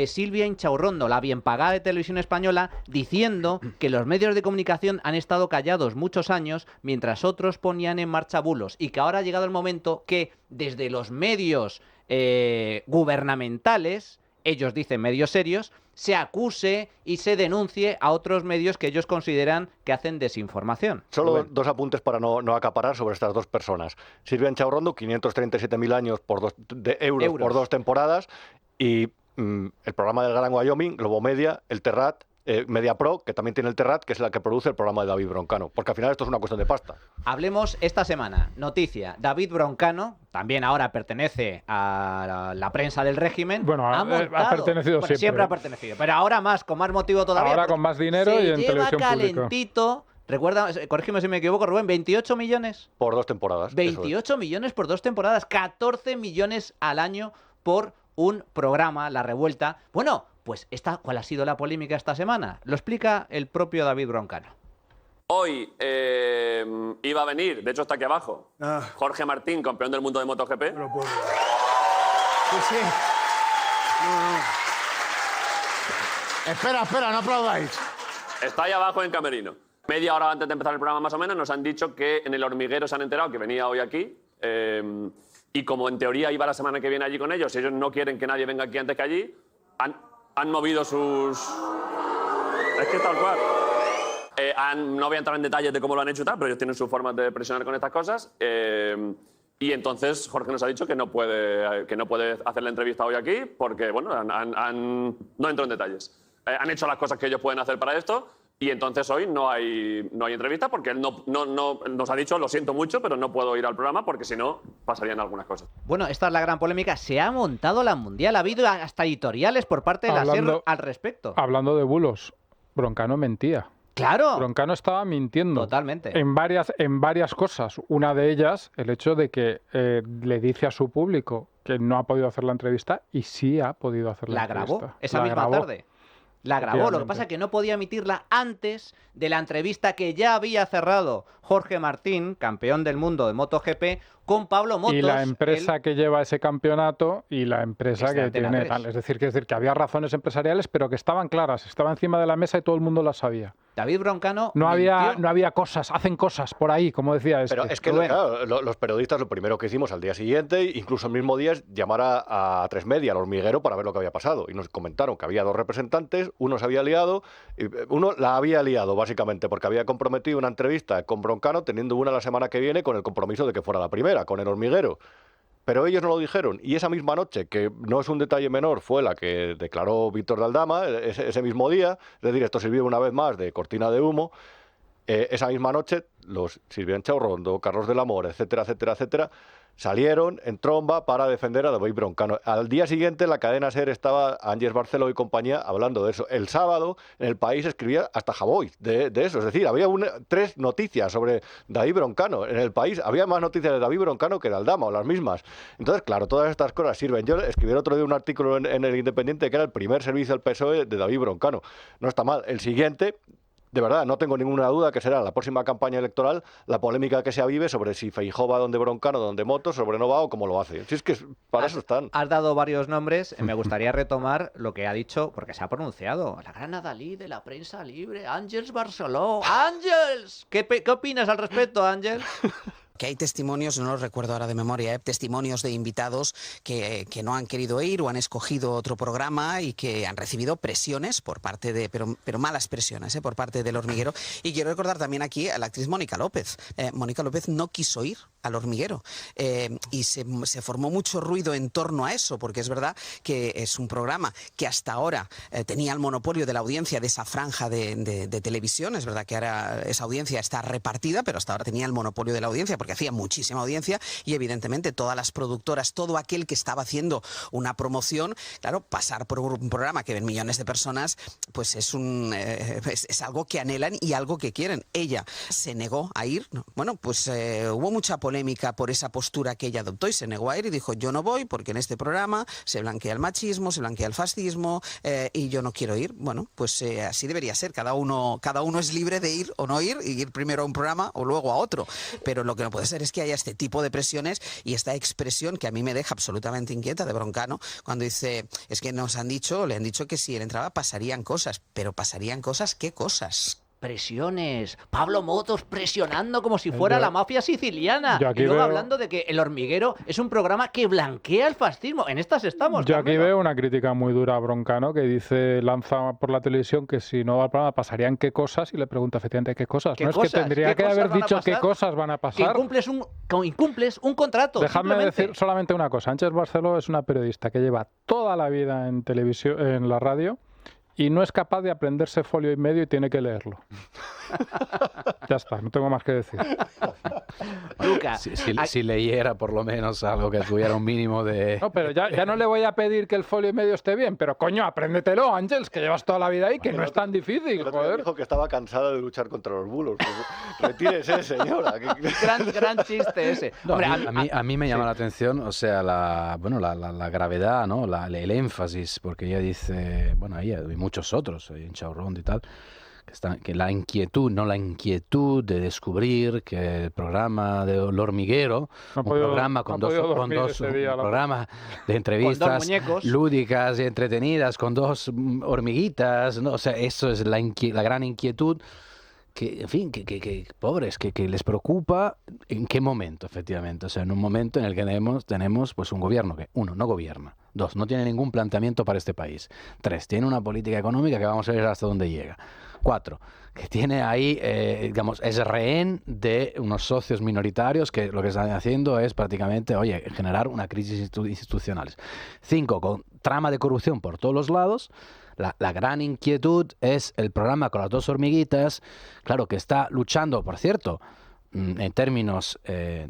Silvia Inchaurrondo, la bien pagada de Televisión Española, diciendo que los medios de comunicación han estado callados muchos años mientras otros ponían en marcha bulos y que ahora ha llegado el momento que desde los medios gubernamentales, ellos dicen medios serios, se acuse y se denuncie a otros medios que ellos consideran que hacen desinformación. Solo dos apuntes para no acaparar sobre estas dos personas. Silvia Inchaurrondo, 537.000 años euros por 2 temporadas, y el programa del Gran Wyoming, Globo Media, el Terrat, Media Pro, que también tiene el Terrat, que es la que produce el programa de David Broncano, porque al final esto es una cuestión de pasta. Hablemos esta semana, noticia, David Broncano, también ahora pertenece a la prensa del régimen. Bueno, ha pertenecido siempre. Siempre ha pertenecido, pero ahora más, con más motivo todavía. Ahora con más dinero y en televisión pública. Calentito. Recuerda, corrígeme si me equivoco, Rubén, 28 millones. Por 2 temporadas. 28 millones por 2 temporadas, 14 millones al año por un programa, La Revuelta. Bueno, pues ¿cuál ha sido la polémica esta semana? Lo explica el propio David Broncano. Hoy iba a venir, de hecho está aquí abajo, Jorge Martín, campeón del mundo de MotoGP. No lo puedo. Sí. No. Espera, no aplaudáis. Está ahí abajo en camerino. media hora antes de empezar el programa más o menos, nos han dicho que en El Hormiguero se han enterado que venía hoy aquí. Y como en teoría iba la semana que viene allí con ellos, y ellos no quieren que nadie venga aquí antes que allí, han movido sus... Es que tal cual. No voy a entrar en detalles de cómo lo han hecho y tal, pero ellos tienen sus formas de presionar con estas cosas. Y entonces Jorge nos ha dicho que no puede hacer la entrevista hoy aquí porque, bueno, no entro en detalles. Han hecho las cosas que ellos pueden hacer para esto y entonces hoy no hay entrevista porque él no nos ha dicho, lo siento mucho, pero no puedo ir al programa porque si no pasarían algunas cosas. Bueno, esta es la gran polémica. Se ha montado la Mundial. Ha habido hasta editoriales por parte de la SER al respecto. Hablando de bulos, Broncano mentía. ¡Claro! Broncano estaba mintiendo. Totalmente. En varias cosas. Una de ellas, el hecho de que le dice a su público que no ha podido hacer la entrevista y sí ha podido hacer la entrevista. ¿La grabó esa misma tarde? La grabó, lo que pasa es que no podía emitirla antes de la entrevista que ya había cerrado Jorge Martín, campeón del mundo de MotoGP, con Pablo Motos. Y la empresa que lleva ese campeonato y la empresa que tiene tal. Es decir, que había razones empresariales, pero que estaban claras, estaba encima de la mesa y todo el mundo las sabía. David Broncano no había cosas, hacen cosas por ahí, como decía Pero es que claro, los periodistas lo primero que hicimos al día siguiente, incluso el mismo día, es llamar a Tres Media, al Hormiguero, para ver lo que había pasado. Y nos comentaron que había dos representantes, uno se había liado, uno la había liado básicamente porque había comprometido una entrevista con Broncano, teniendo una la semana que viene con el compromiso de que fuera la primera, con el Hormiguero. Pero ellos no lo dijeron. Y esa misma noche, que no es un detalle menor, fue la que declaró Víctor de Aldama, ese mismo día, es decir, esto sirvió una vez más de cortina de humo. Esa misma noche, los Silvián Chaurrondo, Carlos del Amor, etcétera, etcétera, etcétera, salieron en tromba para defender a David Broncano. Al día siguiente, la cadena SER estaba, Ángeles Barceló y compañía, hablando de eso. El sábado, en El País, escribía hasta Javoy de eso. Es decir, había 3 noticias sobre David Broncano. En El País había más noticias de David Broncano que de Aldama, o las mismas. Entonces, claro, todas estas cosas sirven. Yo escribí el otro día un artículo en El Independiente que era el primer servicio del PSOE de David Broncano. No está mal. El siguiente... De verdad, no tengo ninguna duda que será la próxima campaña electoral la polémica que se avive sobre si Feijóo va donde Broncano, donde Motos, sobre no va o cómo lo hace. Si es que para eso están. Has dado varios nombres. Me gustaría retomar lo que ha dicho, porque se ha pronunciado. La gran adalid de la prensa libre, Ángeles Barceló. ¡Ángeles! ¿Qué opinas al respecto, Ángeles? Que hay testimonios, no los recuerdo ahora de memoria, testimonios de invitados que no han querido ir o han escogido otro programa y que han recibido presiones por parte de, pero malas presiones, por parte del Hormiguero. Y quiero recordar también aquí a la actriz Mónica López. Mónica López no quiso ir al Hormiguero y se formó mucho ruido en torno a eso, porque es verdad que es un programa que hasta ahora tenía el monopolio de la audiencia de esa franja de televisión. Es verdad que ahora esa audiencia está repartida, pero hasta ahora tenía el monopolio de la audiencia porque hacía muchísima audiencia y evidentemente todas las productoras, todo aquel que estaba haciendo una promoción, claro, pasar por un programa que ven millones de personas, pues es algo que anhelan y algo que quieren. Ella se negó a ir. Bueno, pues hubo mucha polémica por esa postura que ella adoptó y se negó a ir y dijo, yo no voy porque en este programa se blanquea el machismo, se blanquea el fascismo y yo no quiero ir. Bueno, pues así debería ser. Cada uno es libre de ir o no ir, y ir primero a un programa o luego a otro. Pero lo que no puede ser es que haya este tipo de presiones y esta expresión que a mí me deja absolutamente inquieta de Broncano cuando dice, es que le han dicho que si él entraba pasarían cosas. Pero pasarían cosas, ¿qué cosas? Presiones. Pablo Motos presionando como si fuera la mafia siciliana. Y luego hablando de que El Hormiguero es un programa que blanquea el fascismo. En estas estamos. Yo aquí veo una crítica muy dura a Broncano que dice, lanza por la televisión que si no va al programa pasarían qué cosas y le pregunta efectivamente qué cosas. No es que tendría que haber dicho qué cosas van a pasar. Que incumples un contrato. Dejadme decir solamente una cosa. Ángeles Barceló es una periodista que lleva toda la vida en televisión, en la radio, y no es capaz de aprenderse folio y medio y tiene que leerlo. Ya está, no tengo más que decir. Lucas, si leyera por lo menos algo que tuviera un mínimo de... No, pero ya no le voy a pedir que el folio y medio esté bien, pero coño, apréndetelo, Ángeles, que llevas toda la vida ahí, que no es tan difícil, joder. Dijo que estaba cansada de luchar contra los bulos. Pues, retírese, señora. Gran chiste ese. No, a mí me llama la atención, o sea, la gravedad, ¿no? El énfasis, porque ella dice, bueno, ella y muchos otros, en Chaurrondo y tal, que la inquietud de descubrir que el programa de El Hormiguero, un programa programa de entrevistas lúdicas y entretenidas con dos hormiguitas, ¿no? O sea, eso es la gran inquietud en fin, que pobres, que les preocupa en qué momento, efectivamente. O sea, en un momento en el que tenemos pues un gobierno que, 1, no gobierna. 2, no tiene ningún planteamiento para este país. 3, tiene una política económica que vamos a ver hasta dónde llega. 4, que tiene ahí, digamos, es rehén de unos socios minoritarios que lo que están haciendo es prácticamente, generar una crisis institucional. 5, con trama de corrupción por todos los lados. La gran inquietud es el programa con las 2 hormiguitas, claro, que está luchando, por cierto, en términos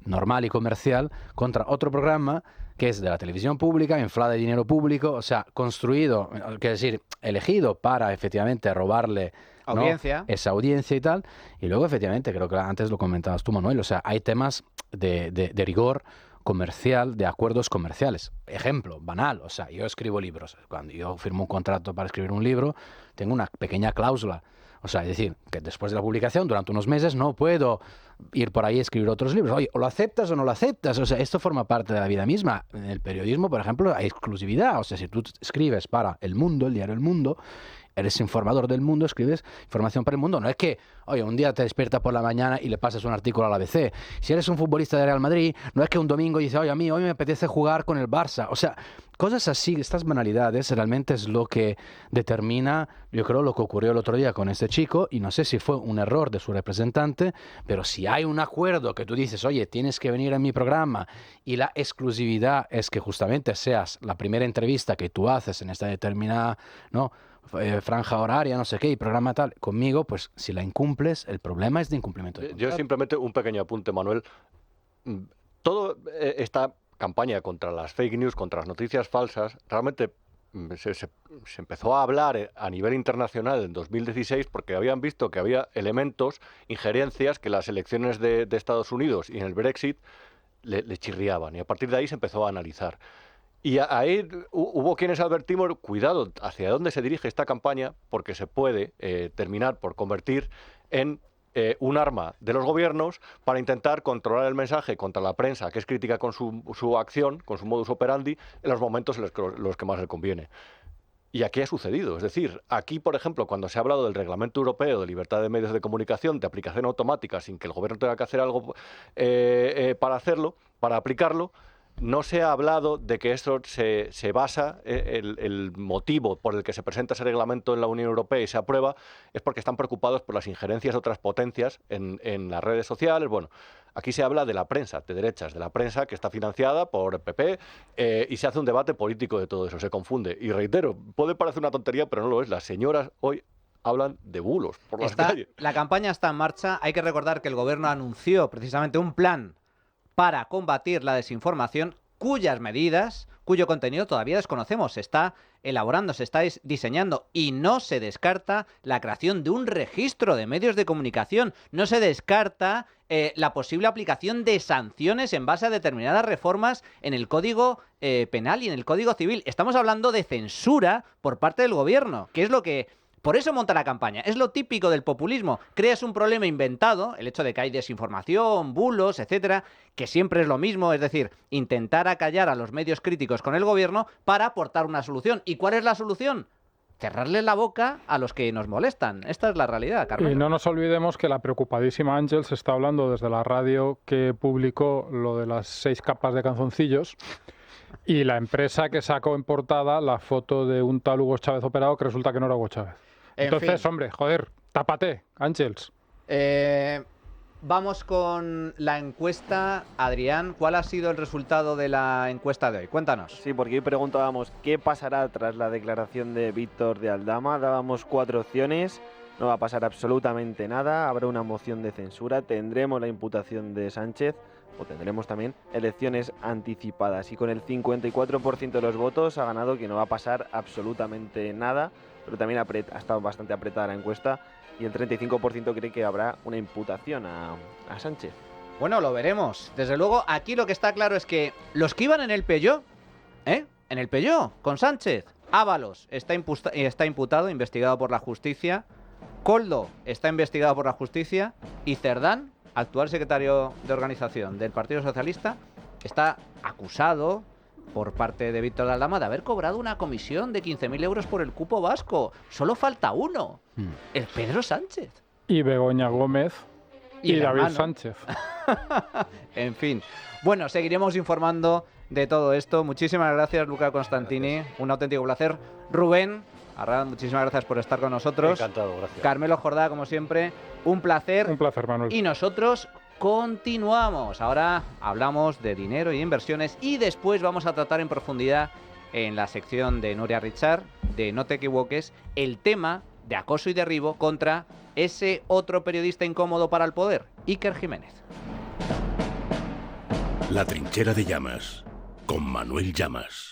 normal y comercial, contra otro programa que es de la televisión pública, inflada de dinero público, o sea, construido, quiero decir, elegido para efectivamente robarle, ¿no?, audiencia, esa audiencia y tal. Y luego, efectivamente, creo que antes lo comentabas tú, Manuel, o sea, hay temas de rigor comercial, de acuerdos comerciales. Ejemplo banal, o sea, yo escribo libros. Cuando yo firmo un contrato para escribir un libro, tengo una pequeña cláusula. O sea, es decir, que después de la publicación, durante unos meses, no puedo ir por ahí a escribir otros libros. Oye, o lo aceptas o no lo aceptas. O sea, esto forma parte de la vida misma. En el periodismo, por ejemplo, hay exclusividad. O sea, si tú escribes para El Mundo, el diario El Mundo, eres informador del mundo, escribes información para el mundo. No es que, oye, un día te despiertas por la mañana y le pasas un artículo a la ABC. Si eres un futbolista de Real Madrid, no es que un domingo dices, oye, a mí hoy me apetece jugar con el Barça. O sea, cosas así, estas banalidades, realmente es lo que determina, yo creo, lo que ocurrió el otro día con este chico, y no sé si fue un error de su representante, pero si hay un acuerdo que tú dices, oye, tienes que venir a mi programa, y la exclusividad es que justamente seas la primera entrevista que tú haces en esta determinada, ¿no?, franja horaria, no sé qué, y programa tal, conmigo, pues si la incumples, el problema es de incumplimiento de contrato. Yo simplemente un pequeño apunte, Manuel. Toda esta campaña contra las fake news, contra las noticias falsas, realmente se empezó a hablar a nivel internacional en 2016 porque habían visto que había elementos, injerencias que las elecciones de Estados Unidos y en el Brexit le chirriaban, y a partir de ahí se empezó a analizar. Y ahí hubo quienes advertimos, cuidado, hacia dónde se dirige esta campaña, porque se puede terminar por convertir en un arma de los gobiernos para intentar controlar el mensaje contra la prensa, que es crítica con su acción, con su modus operandi, en los momentos en los que más le conviene. Y aquí ha sucedido. Es decir, aquí, por ejemplo, cuando se ha hablado del Reglamento Europeo de Libertad de Medios de Comunicación, de aplicación automática, sin que el gobierno tenga que hacer algo para hacerlo, para aplicarlo, no se ha hablado de que eso se basa, el motivo por el que se presenta ese reglamento en la Unión Europea y se aprueba, es porque están preocupados por las injerencias de otras potencias en las redes sociales. Bueno, aquí se habla de la prensa, de derechas, de la prensa que está financiada por el PP, y se hace un debate político de todo eso, se confunde. Y reitero, puede parecer una tontería, pero no lo es. Las señoras hoy hablan de bulos por las calles. La campaña está en marcha. Hay que recordar que el gobierno anunció precisamente un plan para combatir la desinformación, cuyas medidas, cuyo contenido todavía desconocemos. Se está elaborando, se está diseñando, y no se descarta la creación de un registro de medios de comunicación. No se descarta la posible aplicación de sanciones en base a determinadas reformas en el Código Penal y en el Código Civil. Estamos hablando de censura por parte del gobierno, que es lo que... Por eso monta la campaña. Es lo típico del populismo. Creas un problema inventado, el hecho de que hay desinformación, bulos, etcétera, que siempre es lo mismo, es decir, intentar acallar a los medios críticos con el gobierno para aportar una solución. ¿Y cuál es la solución? Cerrarle la boca a los que nos molestan. Esta es la realidad, Carmen. Y no nos olvidemos que la preocupadísima Ángels está hablando desde la radio que publicó lo de las 6 capas de calzoncillos, y la empresa que sacó en portada la foto de un tal Hugo Chávez operado, que resulta que no era Hugo Chávez. Entonces, hombre, joder, tápate, Ángels. Vamos con la encuesta. Adrián, ¿cuál ha sido el resultado de la encuesta de hoy? Cuéntanos. Sí, porque hoy preguntábamos qué pasará tras la declaración de Víctor de Aldama. Dábamos 4 opciones. No va a pasar absolutamente nada. Habrá una moción de censura. Tendremos la imputación de Sánchez. O tendremos también elecciones anticipadas. Y con el 54% de los votos ha ganado que no va a pasar absolutamente nada. Pero también ha estado bastante apretada la encuesta. Y el 35% cree que habrá una imputación a Sánchez. Bueno, lo veremos. Desde luego, aquí lo que está claro es que los que iban en el Peugeot, en el Peugeot, con Sánchez, Ábalos está imputado, investigado por la justicia. Koldo está investigado por la justicia. Y Cerdán, actual secretario de organización del Partido Socialista, está acusado por parte de Víctor de Aldama de haber cobrado una comisión de 15.000 euros por el cupo vasco. Solo falta uno, el Pedro Sánchez. Y Begoña Gómez y el David hermano. Sánchez. En fin. Bueno, seguiremos informando de todo esto. Muchísimas gracias, Luca Constantini. Un auténtico placer. Rubén Arrad, muchísimas gracias por estar con nosotros. Encantado, gracias. Carmelo Jordá, como siempre, un placer. Un placer, Manuel. Y nosotros continuamos. Ahora hablamos de dinero y inversiones y después vamos a tratar en profundidad en la sección de Nuria Richard, de No te equivoques, el tema de acoso y derribo contra ese otro periodista incómodo para el poder, Iker Jiménez. La trinchera de Llamas, con Manuel Llamas.